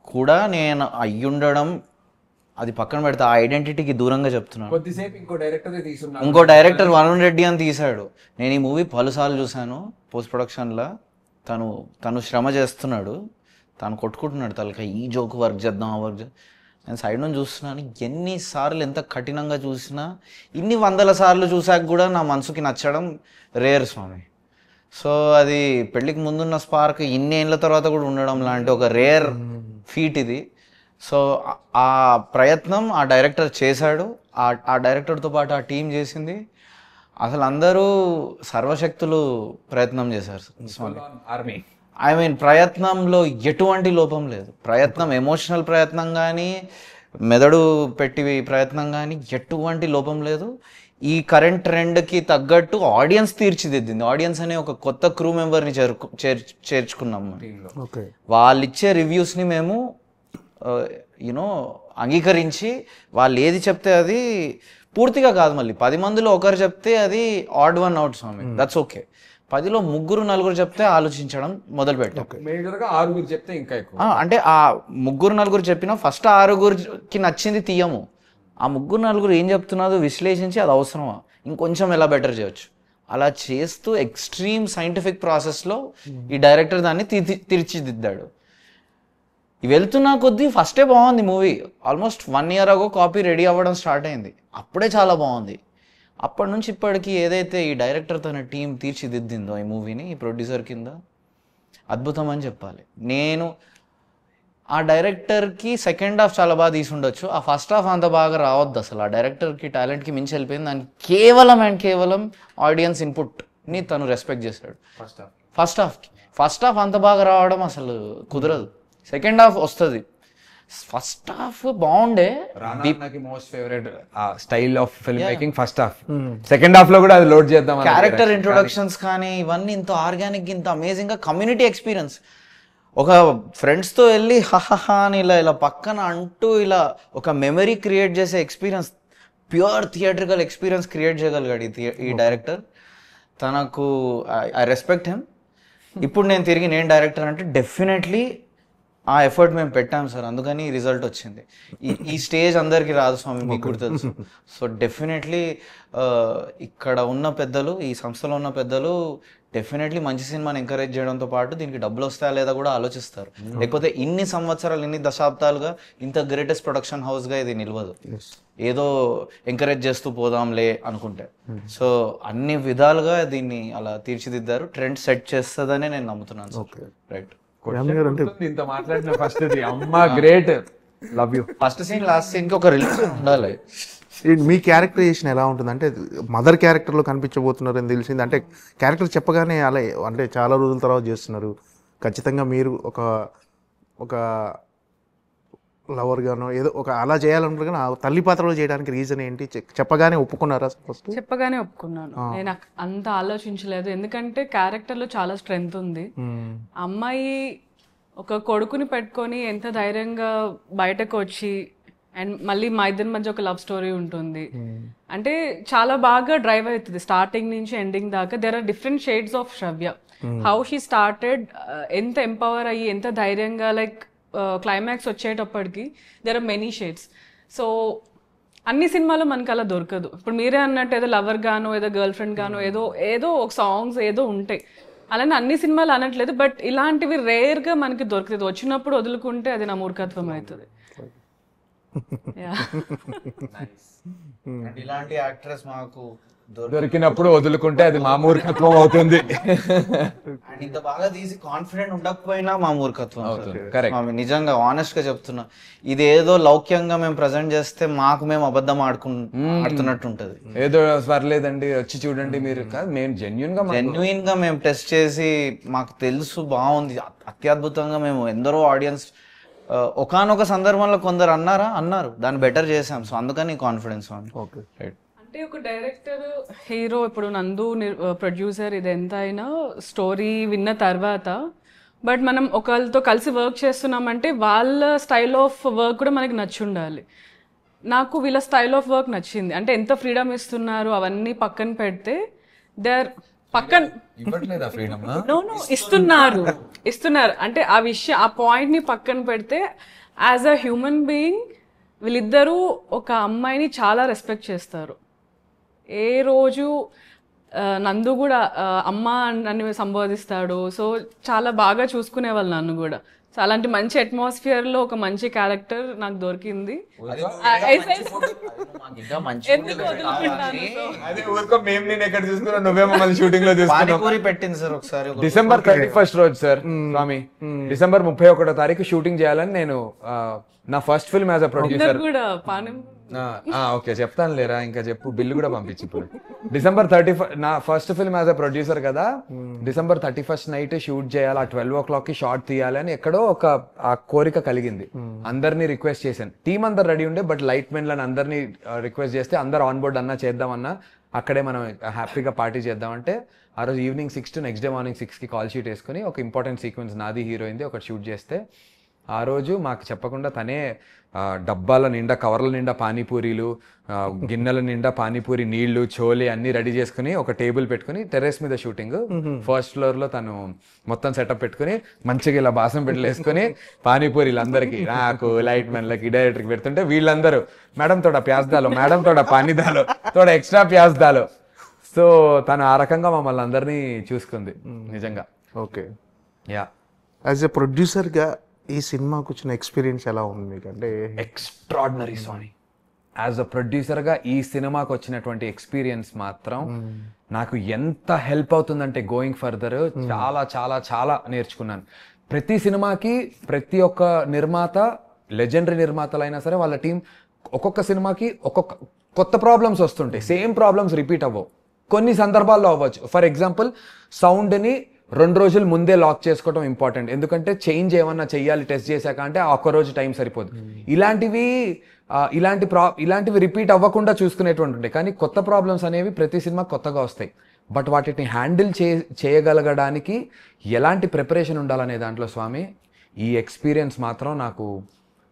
కూడా నేను అయ్యుండడం అది పక్కన పెడితే ఆ ఐడెంటిటీకి దూరంగా చెప్తున్నాను. కొద్దిసేపు ఇంకో డైరెక్టర్ వరుణ్ రెడ్డి అని తీశాడు. నేను ఈ మూవీ పలుసార్లు చూశాను పోస్ట్ ప్రొడక్షన్లో. తను శ్రమ చేస్తున్నాడు, తను కొట్టుకుంటున్నాడు తలక, ఈ జోక్ వర్క్ చేద్దాం, ఆ వర్క్. నేను సైడ్ నుంచి చూస్తున్నాను, ఎన్నిసార్లు ఎంత కఠినంగా చూసినా, ఇన్ని 100 సార్లు చూసాక కూడా నా మనసుకి నచ్చడం రేర్ స్వామి. సో అది పెళ్ళికి ముందున్న స్పార్క్ ఇన్నేళ్ళ తర్వాత కూడా ఉండడం లాంటి ఒక రేర్ ఫీట్ ఇది. సో ఆ ప్రయత్నం ఆ డైరెక్టర్ చేశాడు, ఆ డైరెక్టర్తో పాటు ఆ టీం చేసింది. అసలు అందరూ సర్వశక్తులు ప్రయత్నం చేశారు స్వామి. ఆర్మీ, ఐ మీన్ ప్రయత్నంలో ఎటువంటి లోపం లేదు. ప్రయత్నం, ఎమోషనల్ ప్రయత్నం కానీ, మెదడు పెట్టి ప్రయత్నం కానీ ఎటువంటి లోపం లేదు. ఈ కరెంట్ ట్రెండ్కి తగ్గట్టు ఆడియన్స్ తీర్చిదిద్దింది. ఆడియన్స్ అనే ఒక కొత్త క్రూ మెంబర్ని చేర్చుకున్నాం. వాళ్ళు ఇచ్చే రివ్యూస్ని మేము అంగీకరించి, వాళ్ళు ఏది చెప్తే అది పూర్తిగా కాదు, మళ్ళీ 10 మందిలో ఒకరు చెప్తే అది ఆడ్ వన్ అవుట్ స్వామి, దట్స్ ఓకే. 10లో 3-4 చెప్తే ఆలోచించడం మొదలుపెట్టాం. మేజర్గా 6 చెప్తే ఇంకా ఎక్కువ. అంటే ఆ 3-4 చెప్పినా ఫస్ట్ 6కి నచ్చింది తీయము. ఆ 3-4 ఏం చెప్తున్నదో విశ్లేషించి అది అవసరమా, ఇంకొంచెం ఎలా బెటర్ చేయొచ్చు, అలా చేస్తూ ఎక్స్ట్రీమ్ సైంటిఫిక్ ప్రాసెస్లో ఈ డైరెక్టర్ దాన్ని తీర్చిదిద్దాడు. వెళ్తున్నా కొద్దీ ఫస్టే బాగుంది movie. Almost 1 year ago copy ready అవ్వడం స్టార్ట్ అయింది, అప్పుడే చాలా బాగుంది. అప్పటి నుంచి ఇప్పటికీ ఏదైతే ఈ డైరెక్టర్ తన టీం తీర్చిదిద్దిందో ఈ మూవీని, ఈ ప్రొడ్యూసర్ కింద అద్భుతం అని చెప్పాలి. నేను ఆ డైరెక్టర్కి సెకండ్ హాఫ్ చాలా బాగా తీసి ఉండొచ్చు, ఆ ఫస్ట్ హాఫ్ అంత బాగా రావద్దు అసలు. ఆ డైరెక్టర్కి టాలెంట్కి మించి వెళ్ళిపోయింది. దానికి కేవలం ఆడియన్స్ ఇన్పుట్ని తను రెస్పెక్ట్ చేశాడు. ఫస్ట్ హాఫ్ అంత బాగా రావడం అసలు కుదరదు. సెకండ్ హాఫ్ వస్తుంది. ఫస్ట్ హాఫ్ బాగుండే. నాకు most favourite style of film making first half. Second half లో కూడా అది లోడ్ చేద్దాం. క్యారెక్టర్ ఇంట్రొడక్షన్స్ కానీ ఇవన్నీ ఇంత ఆర్గానిక్, ఇంత అమేజింగ్ గా, కమ్యూనిటీ ఎక్స్పీరియన్స్. ఒక ఫ్రెండ్స్తో వెళ్ళి హహహా అని ఇలా పక్కన అంటూ ఇలా ఒక మెమరీ క్రియేట్ చేసే experience, pure theatrical experience create చేయగలిగాడు ఈ డైరెక్టర్. తనకు ఐ రెస్పెక్ట్ హిమ్. ఇప్పుడు నేను డైరెక్టర్ అంటే డెఫినెట్లీ ఆ ఎఫర్ట్ మేము పెట్టాం సార్, అందుకని రిజల్ట్ వచ్చింది. ఈ స్టేజ్ అందరికీ రాదు స్వామి, మీకు కూడా తెలుసు. సో డెఫినెట్లీ ఇక్కడ ఉన్న పెద్దలు, ఈ సంస్థలో ఉన్న పెద్దలు డెఫినెట్లీ మంచి సినిమాని ఎంకరేజ్ చేయడంతో పాటు దీనికి డబ్బులు వస్తాయా లేదా కూడా ఆలోచిస్తారు. లేకపోతే ఇన్ని సంవత్సరాలు, ఇన్ని దశాబ్దాలుగా ఇంత గ్రేటెస్ట్ ప్రొడక్షన్ హౌస్గా ఇది నిలవదు. ఏదో ఎంకరేజ్ చేస్తూ పోదాంలే అనుకుంటే. సో అన్ని విధాలుగా దీన్ని అలా తీర్చిదిద్దారు, ట్రెండ్ సెట్ చేస్తుందని నేను నమ్ముతున్నాను. రైట్. ఇంత మాట్లాడిన ఫస్ట్ అమ్మా great, love you. First scene last scene కి ఒక రిలేషన్ ఉండాలి. మీ క్యారెక్టరైజేషన్ ఎలా ఉంటుంది అంటే మదర్ క్యారెక్టర్లో కనిపించబోతున్నారు అని తెలిసింది, అంటే క్యారెక్టర్ చెప్పగానే అలా అంటే చాలా రోజుల తర్వాత చేస్తున్నారు, ఖచ్చితంగా మీరు ఒక లవర్ గానో ఏదో ఒక అలా చేయాలనుకుంటే కానీ ఆ తల్లి పాత్రలో చేయడానికి రీజన్ ఏంటి? చెప్పగానే ఒప్పుకున్నారా? ఫస్ట్ చెప్పగానే ఒప్పుకున్నాను. నేను అంత ఆలోచించలేదు, ఎందుకంటే క్యారెక్టర్లో చాలా స్ట్రెంగ్త్ ఉంది. అమ్మాయి ఒక కొడుకుని పెట్టుకొని ఎంత ధైర్యంగా బయటకు వచ్చి, అండ్ మళ్ళీ మా ఇద్దరి మధ్య ఒక లవ్ స్టోరీ ఉంటుంది. అంటే చాలా బాగా డ్రైవ్ అవుతుంది స్టార్టింగ్ నుంచి ఎండింగ్ దాకా. There are different shades of Shravya. How she started, ఎంత ఎంపవర్ అయ్యి ఎంత ధైర్యంగా, లైక్ క్లైమాక్స్ వచ్చేటప్పటికి there are many shades. So అన్ని సినిమాలో మనకు అలా దొరకదు. ఇప్పుడు మీరే అన్నట్టు ఏదో లవర్ గానో ఏదో గర్ల్ ఫ్రెండ్ గానో ఏదో ఒక సాంగ్స్ ఏదో ఉంటాయి, అలానే అన్ని సినిమాలు అనట్లేదు, బట్ ఇలాంటివి రేర్గా మనకి దొరుకుతుంది. వచ్చినప్పుడు వదులుకుంటే అది నా మూర్ఖత్వం అవుతుంది. ఇలాంటి యాక్ట్రెస్ మాకు దొరికినప్పుడు వదులుకుంటే అది మా మూర్ఖత్వం అవుతుంది. ఇంత బాగా తీసి కాన్ఫిడెంట్ ఉండకపోయినా మా మూర్ఖత్వం అవుతుంది. కరెక్ట్. నిజంగా ఆనెస్ట్ గా చెప్తున్నా, ఇది ఏదో లౌక్యంగా మేము ప్రజెంట్ చేస్తే మాకు మేము అబద్ధం ఆడుతున్నట్టు ఉంటది. ఏదో పర్లేదండి వచ్చి చూడండి మీరు, మేము జెన్యున్ గా మేము టెస్ట్ చేసి మాకు తెలుసు బాగుంది అత్యద్భుతంగా, మేము ఎందరో ఆడియన్స్ ఒకానొక సందర్భంలో కొందరు అన్నారు దాన్ని బెటర్ చేసాం. సో అందుకని కాన్ఫిడెన్స్. ఓకే. అంటే ఒక డైరెక్టర్, హీరో, ఇప్పుడు నందు ప్రొడ్యూసర్, ఇది ఎంత అయినా స్టోరీ విన్న తర్వాత, బట్ మనం ఒకళ్ళతో కలిసి వర్క్ చేస్తున్నామంటే వాళ్ళ స్టైల్ ఆఫ్ వర్క్ కూడా మనకి నచ్చి ఉండాలి. నాకు వీళ్ళ స్టైల్ ఆఫ్ వర్క్ నచ్చింది. అంటే ఎంత ఫ్రీడమ్ ఇస్తున్నారు అవన్నీ పక్కన పెడితే, పక్కన ఇస్తున్నారు అంటే ఆ విషయం, ఆ పాయింట్ ని పక్కన పెడితే, యాజ్ అ హ్యూమన్ బీయింగ్ వీళ్ళిద్దరూ ఒక అమ్మాయిని చాలా రెస్పెక్ట్ చేస్తారు. ఏ రోజు నందు కూడా అమ్మ నన్ను సంబోధిస్తాడు. సో చాలా బాగా చూసుకునేవాళ్ళు నన్ను కూడా. సో అలాంటి మంచి అట్మాస్ఫియర్ లో ఒక మంచి క్యారెక్టర్ నాకు దొరికింది. డిసెంబర్ 31st రోజు సార్, స్వామి డిసెంబర్ 31వ తారీఖు షూటింగ్ చేయాలని నేను నా first film as a producer. Okay చెప్తాను లేరా, ఇంకా చెప్పు, బిల్లు కూడా పంపించి. ఇప్పుడు డిసెంబర్ 31 నా first film as a producer కదా, డిసెంబర్ 31st నైట్ షూట్ చేయాలి, ఆ 12 o'clock కి షార్ట్ తీయాలి అని ఎక్కడో ఆ కోరిక కలిగింది. అందరినీ రిక్వెస్ట్ చేశాను, టీం అందరు రెడీ ఉండే, బట్ లైట్ మెన్లను అందరినీ రిక్వెస్ట్ చేస్తే అందరు ఆన్ బోర్డ్ అన్నా చేద్దామన్నా, అక్కడే మనం హ్యాపీగా పార్టీ చేద్దామంటే ఆ రోజు evening 6 to next day morning 6 కి కాల్ షీట్ వేసుకుని ఒక ఇంపార్టెంట్ సీక్వెన్స్ నాది హీరోయింది ఒకటి షూట్ చేస్తే, ఆ రోజు మాకు చెప్పకుండా తనే డబ్బాల నిండా కవర్ల నిండా పానీపూరీలు, గిన్నెల నిండా పానీపూరి నీళ్లు, చోలే అన్ని రెడీ చేసుకుని ఒక టేబుల్ పెట్టుకుని టెర్రస్ మీద షూటింగ్, ఫస్ట్ ఫ్లోర్ లో తను మొత్తం సెటప్ పెట్టుకుని మంచిగా ఇలా బాసం పెట్టి వేసుకుని పానీపూరీలు అందరికి, నాకు లైట్ మెన్లకి డైరెక్టర్కి పెడుతుంటే వీళ్ళందరూ మేడం తోడ ప్యాజ్ దాలో, మేడం తోడ పానీ దాలో, తోడ ఎక్స్ట్రా ప్యాజ్ దాలో. సో తను ఆ రకంగా మమ్మల్ని అందరినీ చూసుకుంది నిజంగా. ఓకే. యా, యాజ్ ఎ ప్రొడ్యూసర్గా ఈ సినిమాకు వచ్చిన ఎక్స్పీరియన్స్ ఎలా ఉంది మీకు? అంటే ఎక్స్ట్రాడినరీ స్వామి. యాజ్ అ ప్రొడ్యూసర్గా ఈ సినిమాకి వచ్చినటువంటి ఎక్స్పీరియన్స్ మాత్రం నాకు ఎంత హెల్ప్ అవుతుందంటే గోయింగ్ ఫర్దర్ చాలా చాలా చాలా నేర్చుకున్నాను. ప్రతి సినిమాకి ప్రతి ఒక్క నిర్మాత, లెజెండరీ నిర్మాతలైనా సరే వాళ్ళ టీం ఒక్కొక్క సినిమాకి ఒక్కొక్క కొత్త ప్రాబ్లమ్స్ వస్తుంటాయి. సేమ్ ప్రాబ్లమ్స్ రిపీట్ అవ్వవు, కొన్ని సందర్భాల్లో అవ్వచ్చు. ఫర్ ఎగ్జాంపుల్ సౌండ్ని 2 రోజులు ముందే లాక్ చేసుకోవడం ఇంపార్టెంట్, ఎందుకంటే చేంజ్ ఏమన్నా చెయ్యాలి టెస్ట్ చేశాక అంటే ఒక్క రోజు టైం సరిపోదు. ఇలాంటివి రిపీట్ అవ్వకుండా చూసుకునేటువంటి ఉంటాయి. కానీ కొత్త ప్రాబ్లమ్స్ అనేవి ప్రతి సినిమా కొత్తగా వస్తాయి, బట్ వాటిని హ్యాండిల్ చేయగలగడానికి ఎలాంటి ప్రిపరేషన్ ఉండాలనే దాంట్లో స్వామి ఈ ఎక్స్పీరియన్స్ మాత్రం నాకు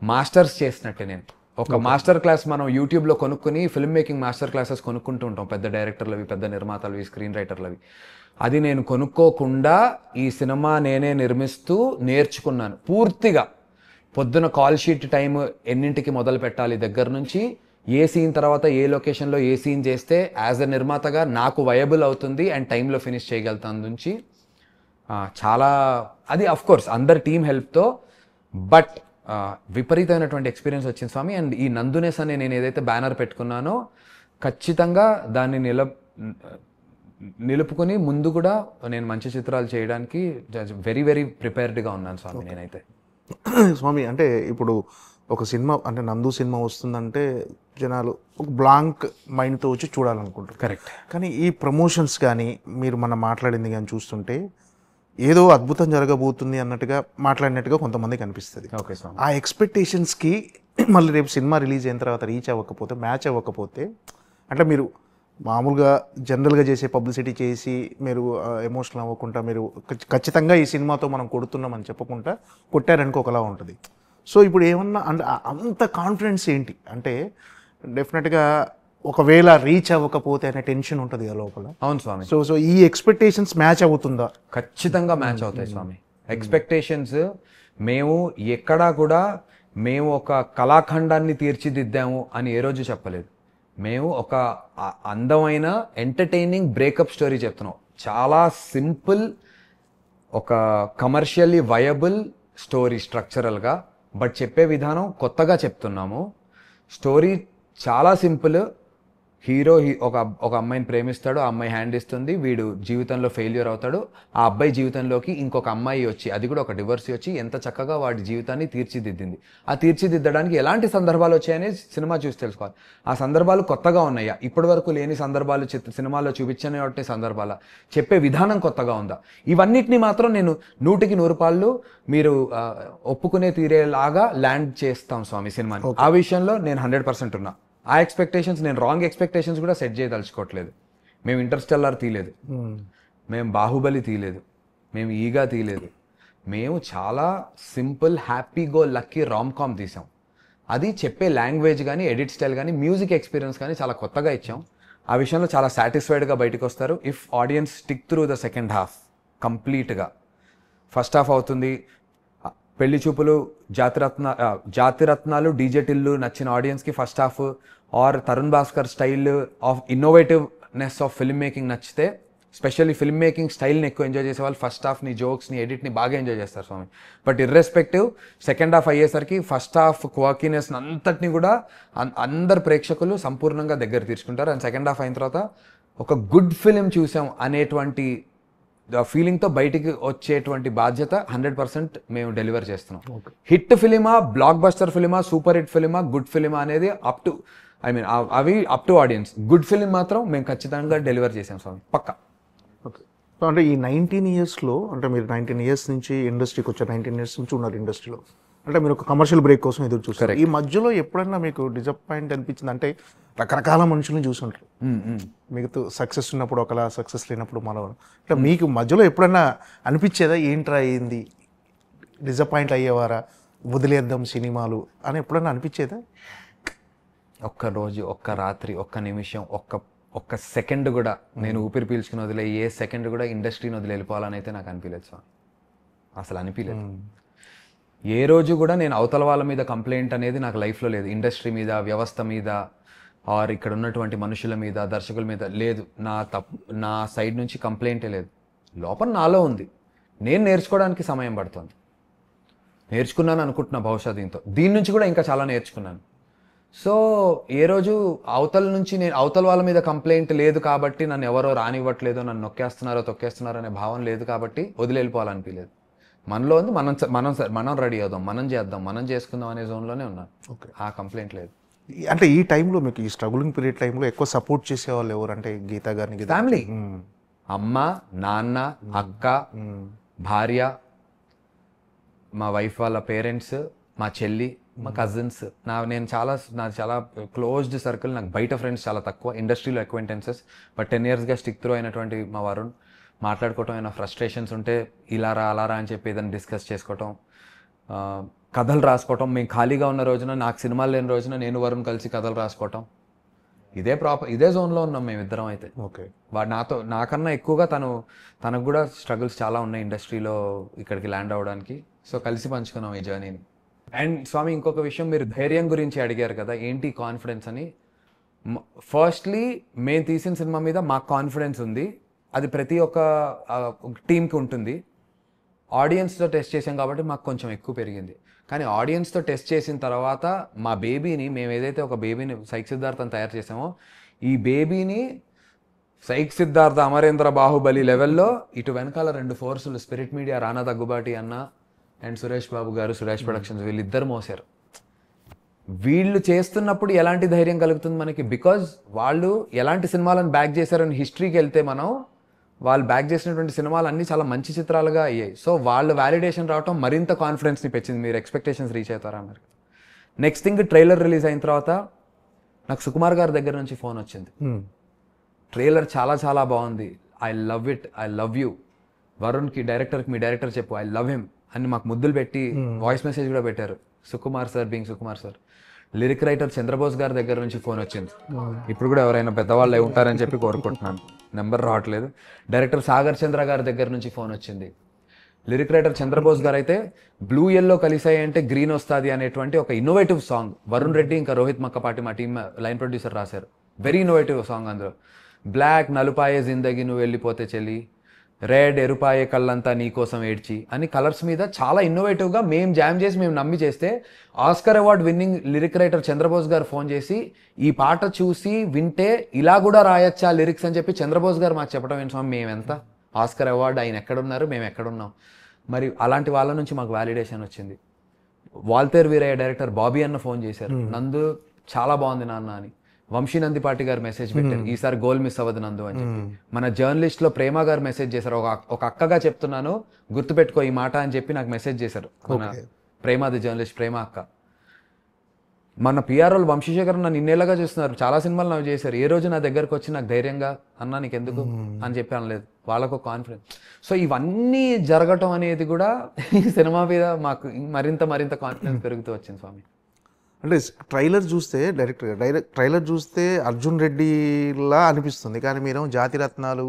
మాస్టర్స్ చేసినట్టే. నేను ఒక మాస్టర్ క్లాస్ మనం యూట్యూబ్లో కొనుక్కుని ఫిల్మ్ మేకింగ్ మాస్టర్ క్లాసెస్ కొనుక్కుంటూ ఉంటాం, పెద్ద డైరెక్టర్లవి, పెద్ద నిర్మాతలవి, స్క్రీన్ రైటర్లవి. అది నేను కొనుక్కోకుండా ఈ సినిమా నేనే నిర్మిస్తూ నేర్చుకున్నాను పూర్తిగా. పొద్దున కాల్ షీట్ టైం ఎన్నింటికి మొదలు పెట్టాలి దగ్గర నుంచి, ఏ సీన్ తర్వాత ఏ లొకేషన్లో ఏ సీన్ చేస్తే యాజ్ ఎ నిర్మాతగా నాకు వయబుల్ అవుతుంది అండ్ టైంలో ఫినిష్ చేయగలుగుతాను నుంచి చాలా, అది అఫ్ కోర్స్ అందరి టీం హెల్ప్తో. బట్ విపరీతమైనటువంటి ఎక్స్పీరియన్స్ వచ్చింది స్వామి. అండ్ ఈ నందునేస్ అని నేను ఏదైతే బ్యానర్ పెట్టుకున్నానో ఖచ్చితంగా దాన్ని నిలుపుకొని ముందు కూడా నేను మంచి చిత్రాలు చేయడానికి వెరీ వెరీ ప్రిపేర్డ్గా ఉన్నాను స్వామి నేనైతే. స్వామి అంటే ఇప్పుడు ఒక సినిమా అంటే నందు సినిమా వస్తుందంటే జనాలు ఒక బ్లాంక్ మైండ్తో వచ్చి చూడాలనుకుంటారు. కరెక్ట్. కానీ ఈ ప్రమోషన్స్ కానీ మీరు మనం మాట్లాడింది కానీ చూస్తుంటే ఏదో అద్భుతం జరగబోతుంది అన్నట్టుగా మాట్లాడినట్టుగా కొంతమందికి అనిపిస్తుంది. ఓకే స్వామి. ఆ ఎక్స్పెక్టేషన్స్కి మళ్ళీ రేపు సినిమా రిలీజ్ అయిన తర్వాత రీచ్ అవ్వకపోతే, మ్యాచ్ అవ్వకపోతే, అంటే మీరు మామూలుగా జనరల్గా చేసే పబ్లిసిటీ చేసి మీరు ఎమోషనల్ అవ్వకుండా మీరు ఖచ్చితంగా ఈ సినిమాతో మనం కొడుతున్నామని చెప్పకుండా కొట్టారనుకో ఒకలా ఉంటుంది. సో ఇప్పుడు ఏమన్నా అంటే అంత కాన్ఫిడెన్స్ ఏంటి అంటే డెఫినెట్గా ఒకవేళ రీచ్ అవ్వకపోతే అనే టెన్షన్ ఉంటుంది కదా లోపల. అవును స్వామి. సో ఈ ఎక్స్పెక్టేషన్స్ మ్యాచ్ అవుతుందా? ఖచ్చితంగా మ్యాచ్ అవుతాయి స్వామి. ఎక్స్పెక్టేషన్స్ మేము ఎక్కడా కూడా మేము ఒక కళాఖండాన్ని తీర్చిదిద్దాము అని ఏ రోజు చెప్పలేదు. మేము ఒక అందమైన ఎంటర్టైనింగ్ బ్రేకప్ స్టోరీ చెప్తున్నాం. చాలా సింపుల్, ఒక కమర్షియల్లీ వయబుల్ స్టోరీ స్ట్రక్చరల్గా, బట్ చెప్పే విధానం కొత్తగా చెప్తున్నాము. స్టోరీ చాలా సింపుల్. హీరో ఒక అమ్మాయిని ప్రేమిస్తాడు, ఆ అమ్మాయి హ్యాండ్ ఇస్తుంది, వీడు జీవితంలో ఫెయిల్యూర్ అవుతాడు. ఆ అబ్బాయి జీవితంలోకి ఇంకొక అమ్మాయి వచ్చి, అది కూడా ఒక డివర్స్ వచ్చి ఎంత చక్కగా వాడి జీవితాన్ని తీర్చిదిద్దింది. ఆ తీర్చిదిద్దడానికి ఎలాంటి సందర్భాలు వచ్చాయని సినిమా చూసి తెలుసుకోవాలి. ఆ సందర్భాలు కొత్తగా ఉన్నాయా, ఇప్పటి వరకు లేని సందర్భాలు సినిమాలో చూపించని సందర్భాల చెప్పే విధానం కొత్తగా ఉందా, ఇవన్నిటిని మాత్రం నేను 100కి 100 పాళ్ళు మీరు ఒప్పుకునే తీరేలాగా ల్యాండ్ చేస్తాం స్వామి సినిమాని. ఆ విషయంలో నేను 100% ఉన్నా. ఆ ఎక్స్పెక్టేషన్స్ నేను రాంగ్ ఎక్స్పెక్టేషన్స్ కూడా సెట్ చేయదలుచుకోవట్లేదు. మేము ఇంటర్స్టెల్లార్ తీయలేదు, మేము బాహుబలి తీయలేదు, మేము ఈగా తీయలేదు. మేము చాలా simple happy go lucky rom com తీసాం. అది చెప్పే లాంగ్వేజ్ కానీ, ఎడిట్ స్టైల్ కానీ, మ్యూజిక్ ఎక్స్పీరియన్స్ కానీ చాలా కొత్తగా ఇచ్చాం. ఆ విషయంలో చాలా సాటిస్ఫైడ్గా బయటకు వస్తారు if audience stick through the second half కంప్లీట్గా. ఫస్ట్ హాఫ్ అవుతుంది పెళ్లి చూపులు, జాతిరత్నాలు, డీజే టిల్లు నచ్చిన ఆడియన్స్కి first half, or Tarun Bhaskar style of ఇన్నోవేటివ్నెస్ ఆఫ్ ఫిల్మ్ మేకింగ్ నచ్చితే, స్పెషల్లీ ఫిల్మ్ మేకింగ్ స్టైల్ని ఎక్కువ ఎంజాయ్ చేసే వాళ్ళు ఫస్ట్ హాఫ్ని, జోక్స్ని, ఎడిట్ని బాగా ఎంజాయ్ చేస్తారు స్వామి. బట్ ఇర్రెస్పెక్టివ్ సెకండ్ హాఫ్ అయ్యేసరికి ఫస్ట్ హాఫ్ క్వాకినెస్ అంతటిని కూడా అందరు ప్రేక్షకులు సంపూర్ణంగా దగ్గర తీర్చుకుంటారు. అండ్ సెకండ్ హాఫ్ అయిన తర్వాత ఒక గుడ్ ఫిలిం చూసాం అనేటువంటి ఫీలింగ్తో బయటికి వచ్చేటువంటి బాధ్యత 100% మేము డెలివర్ చేస్తున్నాం. హిట్ ఫిలిమా, బ్లాక్ బస్టర్ ఫిలిమా, సూపర్ హిట్ ఫిలిమా, గుడ్ ఫిలిమా అనేది అవి up to audience. Good film మాత్రం మేము ఖచ్చితంగా డెలివర్ చేసాం స్వామి, పక్కా. ఓకే. సో అంటే ఈ 19 ఇయర్స్లో అంటే మీరు 19 ఇయర్స్ నుంచి ఇండస్ట్రీకి వచ్చారు, 19 ఇయర్స్ నుంచి ఉన్నారు ఇండస్ట్రీలో. అంటే మీరు ఒక కమర్షియల్ బ్రేక్ కోసం ఎదురు చూస్తారు. ఈ మధ్యలో ఎప్పుడన్నా మీకు డిసప్పాయింట్ అనిపించింది? అంటే రకరకాల మనుషులను చూసుంటారు, మీకు సక్సెస్ ఉన్నప్పుడు ఒకలా, సక్సెస్ లేనప్పుడు మరో. అంటే మీకు మధ్యలో ఎప్పుడన్నా అనిపించేదా ఏంట్రా అయింది, డిసప్పాయింట్ అయ్యేవారా, వదిలేద్దాం సినిమాలు అని ఎప్పుడన్నా అనిపించేదా? ఒక్క రోజు, ఒక్క రాత్రి, ఒక్క నిమిషం, ఒక్క సెకండ్ కూడా నేను ఊపిరి పీల్చుకుని వదిలే ఏ సెకండ్ కూడా ఇండస్ట్రీని వదిలి వెళ్ళిపోవాలని అయితే నాకు అనిపించలేదు స్వామి, అసలు అనిపించలేదు. ఏ రోజు కూడా నేను అవతల వాళ్ళ మీద కంప్లైంట్ అనేది నాకు లైఫ్లో లేదు. ఇండస్ట్రీ మీద, వ్యవస్థ మీద, ఆర్ ఇక్కడ ఉన్నటువంటి మనుషుల మీద, దర్శకుల మీద లేదు. నా సైడ్ నుంచి కంప్లైంటే లేదు. లోపల నాలో ఉంది, నేను నేర్చుకోవడానికి సమయం పడుతుంది. నేర్చుకున్నాను అనుకుంటున్నా బహుశా దీని నుంచి కూడా ఇంకా చాలా నేర్చుకున్నాను. సో ఏ రోజు అవతల వాళ్ళ మీద కంప్లైంట్ లేదు కాబట్టి నన్ను ఎవరో రానివ్వట్లేదు, నన్ను నొక్కేస్తున్నారో తొక్కేస్తున్నారో అనే భావం లేదు కాబట్టి వదిలి వెళ్ళిపోవాలనిపించలేదు. మనలో ఉంది, మనం రెడీ అవుదాం, మనం చేద్దాం, మనం చేసుకుందాం అనే జోన్లోనే ఉన్నాను. ఓకే, ఆ కంప్లైంట్ లేదు. అంటే ఈ టైంలో మీకు ఈ స్ట్రగులింగ్ పీరియడ్ టైంలో ఎక్కువ సపోర్ట్ చేసేవాళ్ళు ఎవరు? అంటే గీతా గారిని ఫ్యామిలీ, అమ్మ, నాన్న, అక్క, భార్య, మా వైఫ్ వాళ్ళ పేరెంట్స్, మా చెల్లి, మా కజిన్స్. నాది చాలా క్లోజ్డ్ సర్కిల్. నాకు బయట ఫ్రెండ్స్ చాలా తక్కువ, ఇండస్ట్రీలో అక్వైంటెన్సెస్. బట్ 10 yearsగా స్టిక్ త్రూ అయినటువంటి మా వరుణ్. మాట్లాడుకోవటం, ఏమైనా ఫ్రస్ట్రేషన్స్ ఉంటే ఇలారా అలారా అని చెప్పి ఏదైనా డిస్కస్ చేసుకోవటం, కథలు రాసుకోవటం. మేము ఖాళీగా ఉన్న రోజున, నాకు సినిమాలు లేని రోజున నేను వరుణ్ కలిసి కథలు రాసుకోవటం. ఇదే జోన్లో ఉన్నాం మేమిద్దరం అయితే. ఓకే. వాడు నాకన్నా ఎక్కువగా తనకు కూడా స్ట్రగుల్స్ చాలా ఉన్నాయి ఇండస్ట్రీలో ఇక్కడికి ల్యాండ్ అవ్వడానికి. సో కలిసి పంచుకున్నాం ఈ జర్నీని. అండ్ స్వామి, ఇంకొక విషయం, మీరు ధైర్యం గురించి అడిగారు కదా, ఏంటి కాన్ఫిడెన్స్ అని. ఫస్ట్లీ మేము తీసిన సినిమా మీద మాకు కాన్ఫిడెన్స్ ఉంది, అది ప్రతి ఒక్క టీంకి ఉంటుంది. ఆడియన్స్తో టెస్ట్ చేసాం కాబట్టి మాకు కొంచెం ఎక్కువ పెరిగింది. కానీ ఆడియన్స్తో టెస్ట్ చేసిన తర్వాత మా బేబీని, మేము ఏదైతే ఒక బేబీని సైక్ సిద్ధార్థని తయారు చేసామో, ఈ బేబీని సైక్ సిద్ధార్థ అమరేంద్ర బాహుబలి లెవెల్లో ఇటు వెనకాల 2 ఫోర్సులు స్పిరిట్ మీడియా, రానా దగ్గుబాటి అన్న అండ్ సురేష్ బాబు గారు, సురేష్ ప్రొడక్షన్స్, వీళ్ళిద్దరు మోసారు. వీళ్ళు చేస్తున్నప్పుడు ఎలాంటి ధైర్యం కలుగుతుంది మనకి? బికాజ్ వాళ్ళు ఎలాంటి సినిమాలను బ్యాక్ చేశారని హిస్టరీకి వెళ్తే మనం, వాళ్ళు బ్యాక్ చేసినటువంటి సినిమాలు అన్నీ చాలా మంచి చిత్రాలుగా అయ్యాయి. సో వాళ్ళు వ్యాలిడేషన్ రావటం మరింత కాన్ఫిడెన్స్ని పెంచింది. మీరు ఎక్స్పెక్టేషన్స్ రీచ్ అవుతారా అన్నారు. నెక్స్ట్ థింగ్, ట్రైలర్ రిలీజ్ అయిన తర్వాత నాకు సుకుమార్ గారి దగ్గర నుంచి ఫోన్ వచ్చింది. ట్రైలర్ చాలా చాలా బాగుంది, I love it, I love you, వరుణ్కి డైరెక్టర్కి మీ డైరెక్టర్ చెప్పు, ఐ లవ్ హిమ్ అని మాకు ముద్దులు పెట్టి వాయిస్ మెసేజ్ కూడా పెట్టారు. Sukumar sir being Sukumar sir. Lyric writer Chandrabose గారి దగ్గర నుంచి ఫోన్ వచ్చింది. ఇప్పుడు కూడా ఎవరైనా పెద్దవాళ్ళు ఉంటారని చెప్పి కోరుకుంటున్నాను, నెంబర్ రావట్లేదు. డైరెక్టర్ సాగర్ చంద్ర గారి దగ్గర నుంచి ఫోన్ వచ్చింది. లిరిక్ రైటర్ చంద్రబోస్ గారు అయితే బ్లూ ఎల్లో కలిసాయి అంటే గ్రీన్ వస్తుంది అనేటువంటి ఒక ఇన్నోవేటివ్ సాంగ్ వరుణ్ రెడ్డి ఇంకా రోహిత్ మక్కపాటి మా టీమ్ లైన్ ప్రొడ్యూసర్ రాశారు. Very innovative song. అందులో బ్లాక్ నలుపాయే జిందగీ నువ్వు వెళ్ళిపోతే చెల్లి, రెడ్ ఎరుపాయే కళ్ళంతా నీకోసం ఏడ్చి అని కలర్స్ మీద చాలా ఇన్నోవేటివ్గా మేము జామ్ చేసి మేము నమ్మి చేస్తే, Oscar award winning lyric writer Chandrabose garu phone చేసి ఈ పాట చూసి వింటే ఇలా కూడా రాయొచ్చా లిరిక్స్ అని చెప్పి చంద్రబోస్ గారు మాకు చెప్పడం ఏంటి స్వామి, మేమెంత ఆస్కర్ అవార్డు ఆయన ఎక్కడున్నారు, మేము ఎక్కడున్నాం. మరి అలాంటి వాళ్ళ నుంచి మాకు వ్యాలిడేషన్ వచ్చింది. వాల్తేర్ వీరయ్య డైరెక్టర్ బాబీ అన్న ఫోన్ చేశారు, నందు చాలా బాగుంది నాన్న అని. వంశీ నందిపాటి గారు మెసేజ్ పెట్టారు, ఈసారి గోల్ మిస్ అవ్వదు నందు అని చెప్పి. మన జర్నలిస్ట్ లో ప్రేమ గారు మెసేజ్ చేశారు, ఒక అక్కగా చెప్తున్నాను గుర్తుపెట్టుకో ఈ మాట అని చెప్పి నాకు మెసేజ్ చేశారు. మన ప్రేమది జర్నలిస్ట్ ప్రేమ అక్క. మన పిఆర్ఓలు వంశీశేఖర్ నన్ను ఇన్నేళ్ళగా చూస్తున్నారు, చాలా సినిమాలు నాకు చేశారు. ఏ రోజు నా దగ్గరకు వచ్చి నాకు ధైర్యంగా అన్నా నీకు ఎందుకు అని చెప్పి అనలేదు. వాళ్ళకు కాన్ఫిడెన్స్. సో ఇవన్నీ జరగటం అనేది కూడా ఈ సినిమా మీద మాకు మరింత కాన్ఫిడెన్స్ పెరుగుతూ వచ్చింది స్వామి. అంటే ట్రైలర్ చూస్తే ట్రైలర్ చూస్తే అర్జున్ రెడ్డిలా అనిపిస్తుంది, కానీ మీరు జాతిరత్నాలు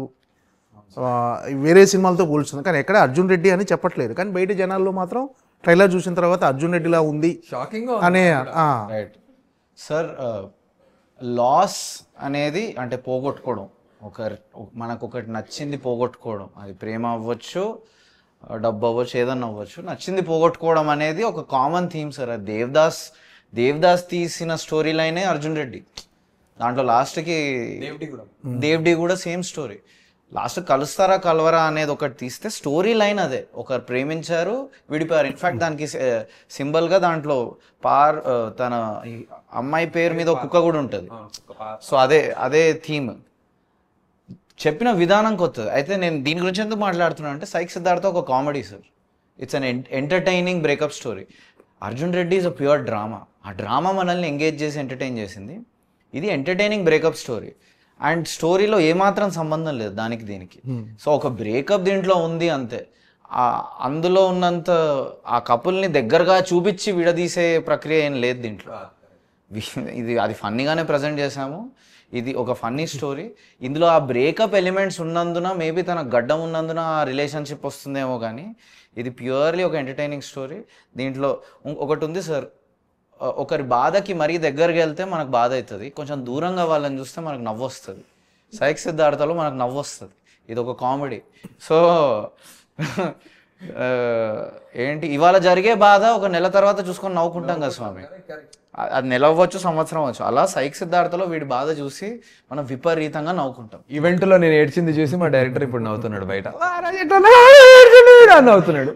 వేరే సినిమాలతో పోల్చుతుంది, కానీ ఎక్కడ అర్జున్ రెడ్డి అని చెప్పట్లేదు. కానీ బయట జనాల్లో మాత్రం ట్రైలర్ చూసిన తర్వాత అర్జున్ రెడ్డిలా ఉంది షాకింగ్ అనే. రైట్ సార్, లాస్ అనేది అంటే పోగొట్టుకోవడం, మనకు ఒకటి నచ్చింది పోగొట్టుకోవడం, అది ప్రేమ అవ్వచ్చు, డబ్బు అవ్వచ్చు, ఏదన్నా అవ్వచ్చు, నచ్చింది పోగొట్టుకోవడం అనేది ఒక కామన్ థీమ్ సార్. అది దేవదాస్ తీసిన స్టోరీ లైనే అర్జున్ రెడ్డి. దాంట్లో లాస్ట్కి దేవ్డి కూడా సేమ్ స్టోరీ. లాస్ట్ కలుస్తారా కలవరా అనేది ఒకటి తీస్తే స్టోరీ లైన్ అదే, ఒకరు ప్రేమించారు విడిపోయారు. ఇన్ఫాక్ట్ దానికి సింబల్గా దాంట్లో తన అమ్మాయి పేరు మీద ఒక కుక్క కూడా ఉంటుంది. సో అదే థీమ్. చెప్పిన విధానం కొత్తది. అయితే నేను దీని గురించి ఎందుకు మాట్లాడుతున్నాను అంటే, సైక్ సిద్ధార్థ ఒక comedy sir, it's an entertaining breakup story. Arjun Reddy is a pure drama. ఆ డ్రామా మనల్ని ఎంగేజ్ చేసి ఎంటర్టైన్ చేసింది. ఇది ఎంటర్టైనింగ్ బ్రేకప్ స్టోరీ. అండ్ స్టోరీలో ఏమాత్రం సంబంధం లేదు దానికి దీనికి. సో ఒక బ్రేకప్ దీంట్లో ఉంది అంతే. అందులో ఉన్నంత ఆ కపుల్ని దగ్గరగా చూపించి విడదీసే ప్రక్రియ ఏం లేదు దీంట్లో. అది ఫన్నీగానే ప్రజెంట్ చేశాము. ఇది ఒక ఫన్నీ స్టోరీ. ఇందులో ఆ బ్రేకప్ ఎలిమెంట్స్ ఉన్నందున, మేబీ తన గడ్డం ఉన్నందున ఆ రిలేషన్షిప్ వస్తుందేమో, కానీ ఇది ప్యూర్లీ ఒక ఎంటర్టైనింగ్ స్టోరీ. దీంట్లో ఒకటి ఉంది సార్, ఒకరి బాధకి మరీ దగ్గరికి వెళ్తే మనకు బాధ అవుతుంది, కొంచెం దూరంగా వాళ్ళని చూస్తే మనకు నవ్వు వస్తుంది. సైక్ సిద్ధార్థలో మనకు నవ్వు వస్తుంది. ఇది ఒక కామెడీ. సో ఏంటి, ఇవాళ జరిగే బాధ ఒక నెల తర్వాత చూసుకొని నవ్వుకుంటాం కదా స్వామి. అది నెల అవ్వచ్చు, సంవత్సరం అవ్వచ్చు. అలా సైక్ సిద్ధార్థలో వీడి బాధ చూసి మనం విపరీతంగా నవ్వుకుంటాం. ఈవెంట్ లో నేను ఏడ్చింది చూసి మా డైరెక్టర్ ఇప్పుడు నవ్వుతున్నాడు బయట, నవ్వుతున్నాడు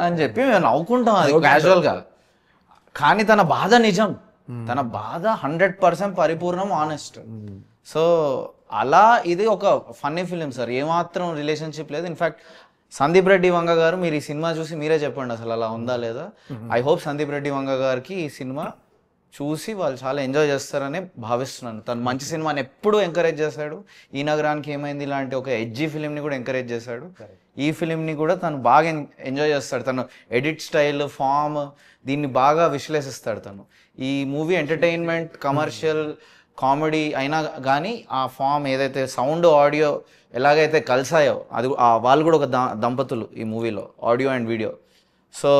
అని చెప్పి మేము నవ్వుకుంటాం అది క్యాజువల్ గా. కానీ తన బాధ నిజం, తన బాధ 100% పరిపూర్ణం, ఆనెస్ట్. సో అలా ఇది ఒక ఫన్నీ ఫిలిం సార్, ఏమాత్రం రిలేషన్షిప్ లేదు. ఇన్ఫాక్ట్ సందీప్ రెడ్డి వంగ గారు, మీరు ఈ సినిమా చూసి మీరే చెప్పండి అసలు అలా ఉందా లేదా. ఐ హోప్ సందీప్ రెడ్డి వంగ గారికి ఈ సినిమా చూసి వాళ్ళు చాలా ఎంజాయ్ చేస్తారని భావిస్తున్నాను. తను మంచి సినిమాని ఎప్పుడూ ఎంకరేజ్ చేశాడు. ఈ నగరానికి ఏమైంది ఇలాంటి ఒక ఎడ్జీ ఫిలింని కూడా ఎంకరేజ్ చేశాడు. ఈ ఫిలింని కూడా తను బాగా ఎంజాయ్ చేస్తాడు. తను ఎడిట్ స్టైల్, ఫామ్, దీన్ని బాగా విశ్లేషిస్తాడు తను. ఈ మూవీ ఎంటర్టైన్మెంట్, కమర్షియల్, కామెడీ అయినా కానీ ఆ ఫామ్ ఏదైతే సౌండ్, ఆడియో ఎలాగైతే కలిసాయో, అది వాళ్ళు కూడా ఒక దంపతులు ఈ మూవీలో, ఆడియో అండ్ వీడియో. సో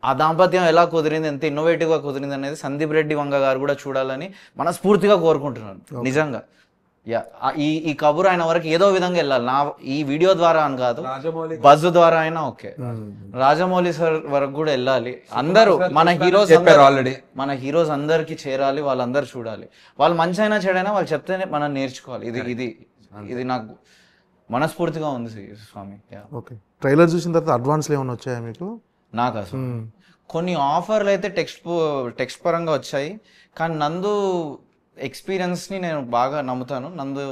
ఆ దాంపత్యం ఎలా కుదిరింది, ఎంత ఇన్నోవేటివ్గా కుదిరింది అనేది సందీప్ రెడ్డి వంగ గారు కూడా చూడాలని మనస్ఫూర్తిగా కోరుకుంటున్నాను నిజంగా. ఈ కబురు ఆయన వరకు ఏదో విధంగా వెళ్ళాలి. నా ఈ వీడియో ద్వారా అని కాదు, బజ్ ద్వారా అయినా ఓకే. రాజమౌళి సార్ వరకు కూడా వెళ్ళాలి. అందరూ మన హీరోస్ ఆల్రెడీ మన హీరోస్ అందరికి చేరాలి, వాళ్ళందరూ చూడాలి. వాళ్ళు మంచి అయినా చెడైనా వాళ్ళు చెప్తేనే మనం నేర్చుకోవాలి. ఇది నాకు మనస్ఫూర్తిగా ఉంది స్వామి. ఓకే, ట్రైలర్ చూసిన తర్వాత అడ్వాన్స్లు ఏమైనా వచ్చాయా మీకు? నాకు అసలు కొన్ని ఆఫర్లు అయితే టెక్స్ట్ పరంగా వచ్చాయి, కానీ నందు ఎక్స్పీరియన్స్ని నేను బాగా నమ్ముతాను. నందు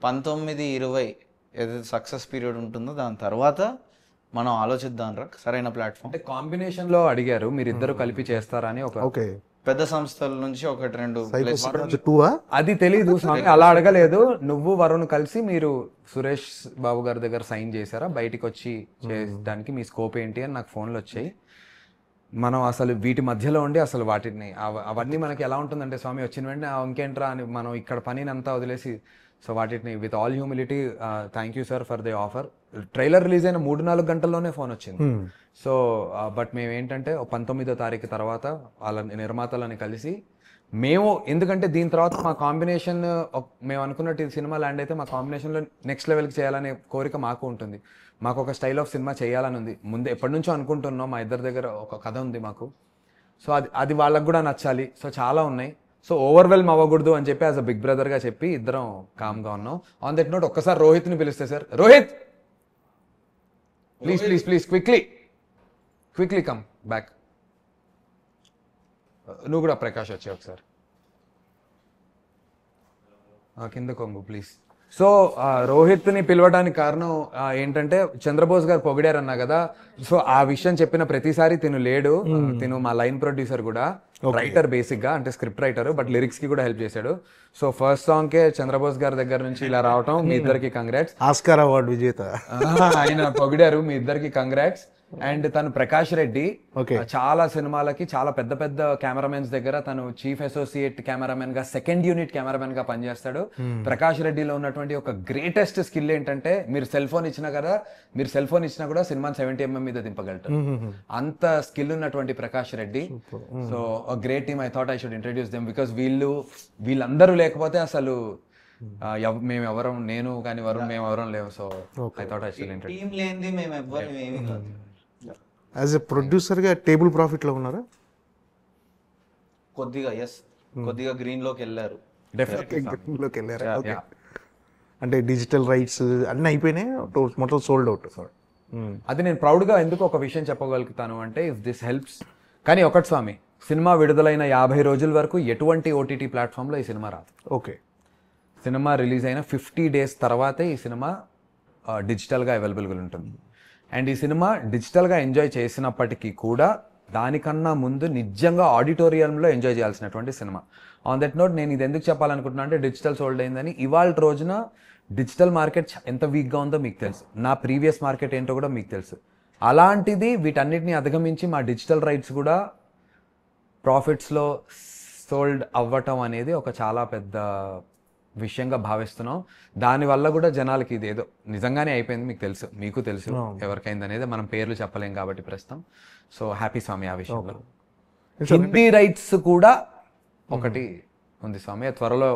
19-20 ఏదైతే సక్సెస్ పీరియడ్ ఉంటుందో దాని తర్వాత మనం ఆలోచిద్దాం రా సరైన ప్లాట్ఫామ్. అంటే కాంబినేషన్ లో అడిగారు మీరు ఇద్దరు కలిపి చేస్తారా అని. ఒక పెద్ద సంస్థల నుంచి 1-2 అది తెలీదు స్వామి, అలా అడగలేదు. నువ్వు వరుణ్ కలిసి మీరు సురేష్ బాబు గారి దగ్గర సైన్ చేశారా, బయటికి వచ్చి చేయడానికి మీ స్కోప్ ఏంటి అని నాకు ఫోన్లు వచ్చాయి. మనం అసలు వీటి మధ్యలో ఉండి అసలు వాటిని అవన్నీ మనకి ఎలా ఉంటుందంటే స్వామి వచ్చిన వెంటనే ఇంకేంట్రా అని మనం ఇక్కడ పనిని అంతా వదిలేసి, సో వాటిని with all humility thank you sir for the offer. Trailer release అయిన 3-4 గంటల్లోనే ఫోన్ వచ్చింది. సో బట్ మేము ఏంటంటే 19వ తారీఖు తర్వాత వాళ్ళ నిర్మాతలని కలిసి మేము, ఎందుకంటే దీని తర్వాత మా కాంబినేషన్ మేము అనుకున్నట్టు ఇది సినిమా ల్యాండ్ అయితే మా కాంబినేషన్లో నెక్స్ట్ లెవెల్కి చేయాలనే కోరిక మాకు ఉంటుంది. మాకు ఒక స్టైల్ ఆఫ్ సినిమా చేయాలని ఉంది, ముందు ఎప్పటి నుంచో అనుకుంటున్నాం. మా ఇద్దరి దగ్గర ఒక కథ ఉంది మాకు, సో అది వాళ్ళకు కూడా నచ్చాలి. సో చాలా ఉన్నాయి, సో ఓవర్వెల్మ్ అవ్వకూడదు అని చెప్పి యాజ్ అ బిగ్ బ్రదర్గా చెప్పి ఇద్దరం కామ్గా ఉన్నాం. ఆన్ దట్ నోట్ ఒక్కసారి రోహిత్ని పిలిస్తే sir, Rohit please please please quickly come back. నువ్వు కూడా ప్రకాష్ వచ్చావు ఒకసారి కింద కొంగు ప్లీజ్. సో రోహిత్ని పిలవడానికి కారణం ఏంటంటే చంద్రబోస్ గారు పొగిడారు అన్నా కదా, సో ఆ విషయం చెప్పిన ప్రతిసారి తిను లేడు. తిను మా లైన్ ప్రొడ్యూసర్ కూడా, రైటర్ బేసిక్ గా, అంటే స్క్రిప్ట్ రైటర్, బట్ లిరిక్స్ కి కూడా హెల్ప్ చేశాడు. సో ఫస్ట్ సాంగ్ కే చంద్రబోస్ గారి దగ్గర నుంచి ఇలా రావటం, మీ ఇద్దరికి కంగ్రాట్స్. ఆస్కార్ అవార్డు విజేత ఆయన పొగిడారు, మీ ఇద్దరికి కంగ్రాట్స్. అండ్ తను ప్రకాష్ రెడ్డి చాలా సినిమాలకి చాలా పెద్ద పెద్ద కెమెరామెన్స్ దగ్గర తను చీఫ్ అసోసియేట్ కెమెరామెన్ గా, సెకండ్ యూనిట్ కెమెరామెన్ గా పనిచేస్తాడు. ప్రకాష్ రెడ్డిలో ఉన్నటువంటి ఒక గ్రేటెస్ట్ స్కిల్ ఏంటంటే మీరు సెల్ ఫోన్ ఇచ్చినా కూడా సినిమాని 70mm మీద దింపగలుగుతారు. అంత స్కిల్ ఉన్నటువంటి Prakash Reddy. So great team. I thought I should introduce them because వీళ్ళందరూ లేకపోతే అసలు మేము ఎవరం, నేను కానీ వరుణ్ మేము ఎవరం లేవు. So I thought I should introduce. As a ప్రొడ్యూసర్గా టేబుల్ ప్రాఫిట్లో ఉన్నారా? కొద్దిగా గ్రీన్ లోకి వెళ్ళారు. గ్రీన్లోకి వెళ్ళారా? అంటే డిజిటల్ రైట్స్ అన్నీ అయిపోయినాయి, మొత్తం సోల్డ్ అవుట్. అది నేను ప్రౌడ్గా ఎందుకు ఒక విషయం చెప్పగలుగుతాను అంటే, ఇఫ్ దిస్ హెల్ప్స్. కానీ ఒకటి స్వామి, సినిమా విడుదలైన 50 రోజుల వరకు ఎటువంటి ఓటీటీ ప్లాట్ఫామ్లో ఈ సినిమా రాదు. ఓకే, సినిమా రిలీజ్ అయిన 50 days తర్వాతే ఈ సినిమా డిజిటల్గా అవైలబుల్గా ఉంటుంది. అండ్ ఈ సినిమా డిజిటల్గా ఎంజాయ్ చేసినప్పటికీ కూడా దానికన్నా ముందు నిజంగా ఆడిటోరియంలో ఎంజాయ్ చేయాల్సినటువంటి సినిమా. ఆన్ దట్ నోట్ నేను ఇది ఎందుకు చెప్పాలనుకుంటున్నా అంటే, డిజిటల్ సోల్డ్ అయిందని. ఇవాళ రోజున డిజిటల్ మార్కెట్ ఎంత వీక్గా ఉందో మీకు తెలుసు, నా ప్రీవియస్ మార్కెట్ ఏంటో కూడా మీకు తెలుసు. అలాంటిది వీటన్నిటిని అధిగమించి మా డిజిటల్ రైట్స్ కూడా ప్రాఫిట్స్లో సోల్డ్ అవ్వటం అనేది ఒక చాలా పెద్ద విషయంగా భావిస్తున్నాం. దానివల్ల కూడా జనాలకి ఇది ఏదో నిజంగానే అయిపోయింది, మీకు తెలుసు, మీకు తెలుసు ఎవరికైంది అనేది. మనం పేర్లు చెప్పలేం కాబట్టి ప్రస్తుతం. సో హ్యాపీ స్వామి ఆ విషయంలో. హిందీ రైట్స్ కూడా ఒకటి ఉంది స్వామి, త్వరలో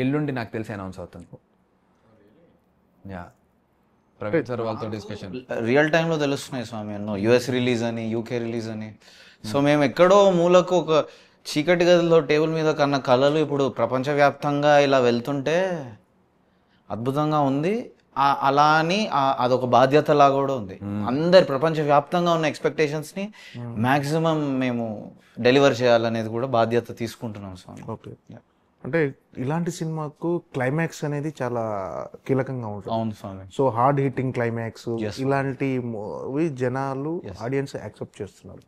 ఎల్లుండి నాకు తెలిసి అనౌన్స్ అవుతుంది. ప్రవీణ్ సార్ వాళ్ళతో డిస్కషన్ రియల్ టైంలో తెలుస్తున్నాయి స్వామి, ఎన్నో యుఎస్ రిలీజ్ అని, యూకే రిలీజ్ అని. సో మేము ఎక్కడో మూలకు ఒక చీకటి గదిలో టేబుల్ మీద కన్న కళలు ఇప్పుడు ప్రపంచవ్యాప్తంగా ఇలా వెళ్తుంటే అద్భుతంగా ఉంది. అలా అని అదొక బాధ్యత లాగా కూడా ఉంది. అందరి ప్రపంచవ్యాప్తంగా ఉన్న ఎక్స్పెక్టేషన్స్ని మ్యాక్సిమం మేము డెలివర్ చేయాలనేది కూడా బాధ్యత తీసుకుంటున్నాం స్వామి. ఓకే, అంటే ఇలాంటి సినిమాకు క్లైమాక్స్ అనేది చాలా కీలకంగా ఉంటుంది. అవును స్వామి. సో హార్డ్ హిట్టింగ్ క్లైమాక్స్ ఇలాంటి జనాలు ఆడియన్స్ యాక్సెప్ట్ చేస్తున్నారు.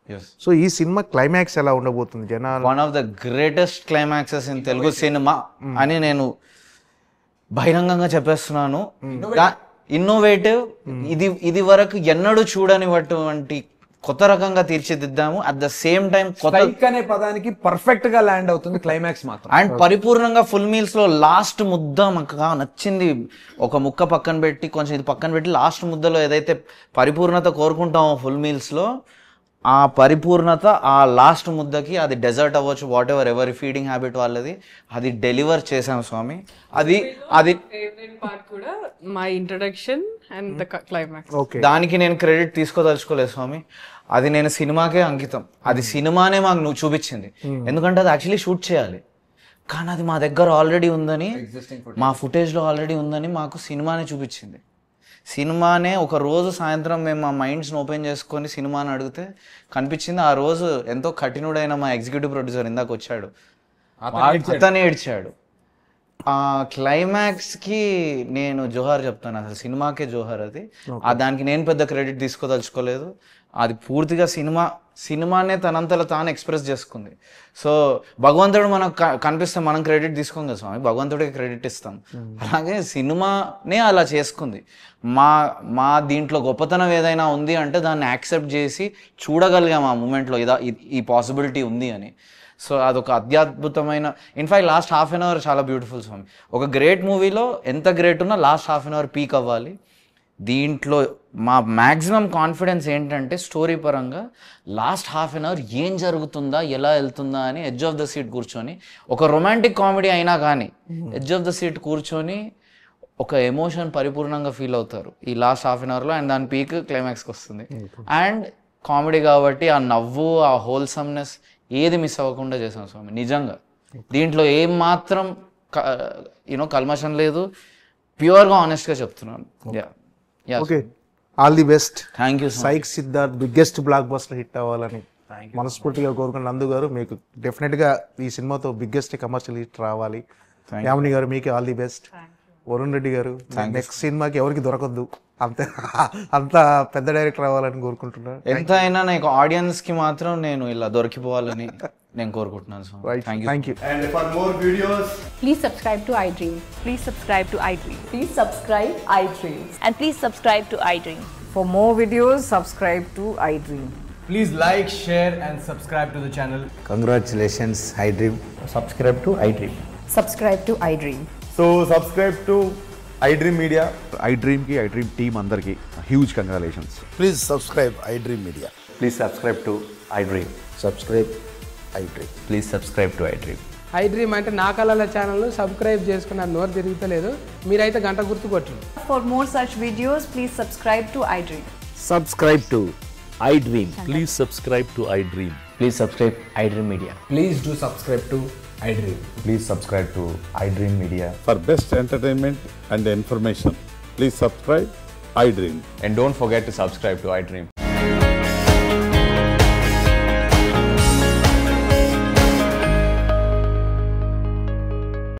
సో ఈ సినిమా క్లైమాక్స్ ఎలా ఉండబోతుంది? జనాలు one of the greatest climaxes in Telugu cinema అని నేను బహిరంగంగా చెప్పేస్తున్నాను. ఇన్నోవేటివ్, ఇది వరకు ఎన్నడూ చూడనిటువంటి కొత్త రకంగా తీర్చిదిద్దాము. అట్ ద సేమ్ టైం కొత్త అనే పదానికి పర్ఫెక్ట్ గా ల్యాండ్ అవుతుంది క్లైమాక్స్ మాత్రం. అండ్ పరిపూర్ణంగా ఫుల్ మీల్స్ లో లాస్ట్ ముద్ద మాకు నచ్చింది. ఒక ముక్క పక్కన పెట్టి కొంచెం ఇది పక్కన పెట్టి లాస్ట్ ముద్దలో ఏదైతే పరిపూర్ణత కోరుకుంటామో ఫుల్ మీల్స్ లో ఆ పరిపూర్ణత ఆ లాస్ట్ ముద్దకి, అది డెజర్ట్ అవ్వచ్చు, వాట్ ఎవరి ఫీడింగ్ హ్యాబిట్ వాళ్ళది, అది డెలివర్ చేశాం స్వామి. అది ఫేవరెట్ పార్ట్ కూడా my introduction and the climax. దానికి నేను క్రెడిట్ తీసుకోదలుచుకోలేదు స్వామి, అది నేను సినిమాకే అంకితం. అది సినిమానే మాకు నువ్వు చూపించింది, ఎందుకంటే అది యాక్చువల్లీ షూట్ చేయాలి, కానీ అది మా దగ్గర ఆల్రెడీ ఉందని, మా ఫుటేజ్లో ఆల్రెడీ ఉందని మాకు సినిమానే చూపించింది. సినిమానే ఒక రోజు సాయంత్రం మేము మా మైండ్స్ని ఓపెన్ చేసుకొని సినిమాని అడిగితే కనిపించింది. ఆ రోజు ఎంతో కఠినుడైన మా ఎగ్జిక్యూటివ్ ప్రొడ్యూసర్ ఇందాక వచ్చాడు, అతనే ఏడ్చాడు. ఆ క్లైమాక్స్కి నేను జోహార్ చెప్తాను, అసలు సినిమాకే జోహార్. అది దానికి నేను పెద్ద క్రెడిట్ తీసుకోదలుచుకోలేదు, అది పూర్తిగా సినిమానే తనంతలో తాను ఎక్స్ప్రెస్ చేసుకుంది. సో భగవంతుడు మనకు కనిపిస్తే మనం క్రెడిట్ తీసుకోం కదా స్వామి, భగవంతుడికి క్రెడిట్ ఇస్తాం. అలాగే సినిమానే అలా చేసుకుంది. మా దీంట్లో గొప్పతనం ఏదైనా ఉంది అంటే దాన్ని యాక్సెప్ట్ చేసి చూడగలిగాం ఆ మూమెంట్లో, ఈ పాసిబిలిటీ ఉంది అని. సో అదొక అత్యద్భుతమైన, in fact last half an hour చాలా బ్యూటిఫుల్ స్వామి. ఒక గ్రేట్ మూవీలో ఎంత గ్రేట్ ఉన్నా last half an hour peak అవ్వాలి. దీంట్లో మా మ్యాక్సిమం కాన్ఫిడెన్స్ ఏంటంటే స్టోరీ పరంగా లాస్ట్ హాఫ్ అన్ అవర్ ఏం జరుగుతుందా, ఎలా వెళ్తుందా అని ఎడ్జ్ ఆఫ్ ద సీట్ కూర్చొని, ఒక రొమాంటిక్ కామెడీ అయినా కానీ ఎడ్జ్ ఆఫ్ ద సీట్ కూర్చొని ఒక ఎమోషన్ పరిపూర్ణంగా ఫీల్ అవుతారు ఈ లాస్ట్ హాఫ్ అన్ అవర్లో. అండ్ దాని పీక్ క్లైమాక్స్కి వస్తుంది. అండ్ కామెడీ కాబట్టి ఆ నవ్వు, ఆ హోల్సమ్నెస్ ఏది మిస్ అవ్వకుండా చేసాం స్వామి. నిజంగా దీంట్లో ఏం మాత్రం కల్మషం లేదు, ప్యూర్గా ఆనెస్ట్గా చెప్తున్నాను. Okay, all the best. Thank you. Psych Siddharth biggest block buster hit అవ్వాలని మనస్ఫూర్తిగా కోరుకున్న నందు గారు, మీకు డెఫినెట్గా ఈ సినిమాతో బిగ్గెస్ట్ కమర్షియల్ హిట్ రావాలి. యామిని గారు మీకు all the best. Varun Reddy గారు నెక్స్ట్ సినిమాకి ఎవరికి దొరకద్దు, అంత పెద్ద డైరెక్టర్ అవ్వాలని కోరుకుంటున్నాను. ఎంత అయినా నాకు ఆడియన్స్కి మాత్రం నేను ఇలా దొరికిపోవాలని నేను కోరుకుంటున్నాను. Thank you. And for more videos, please subscribe to iDream. Please subscribe to iDream. Please subscribe iDream. And please subscribe to iDream. For more videos, subscribe to iDream. please like, share and subscribe to the channel. Congratulations, iDream. Subscribe to iDream. Subscribe to iDream. So subscribe to iDream Media. iDream ki iDream team andarki huge congratulations. Please subscribe iDream Media. Please subscribe to iDream. Subscribe iDream. Please subscribe to iDream. iDream అంటే నా కళల ఛానల్ను subscribe చేసుకున్న నోరు తిరుగుతలేదు, మీరైతే గంట గుర్తు కొట్టండి. For more such videos, please subscribe to iDream. Subscribe to iDream. Please subscribe to iDream. Please subscribe iDream Media. Please do subscribe to iDream. Please subscribe to iDream Media. For best entertainment and information, please subscribe iDream. And don't forget to subscribe to iDream.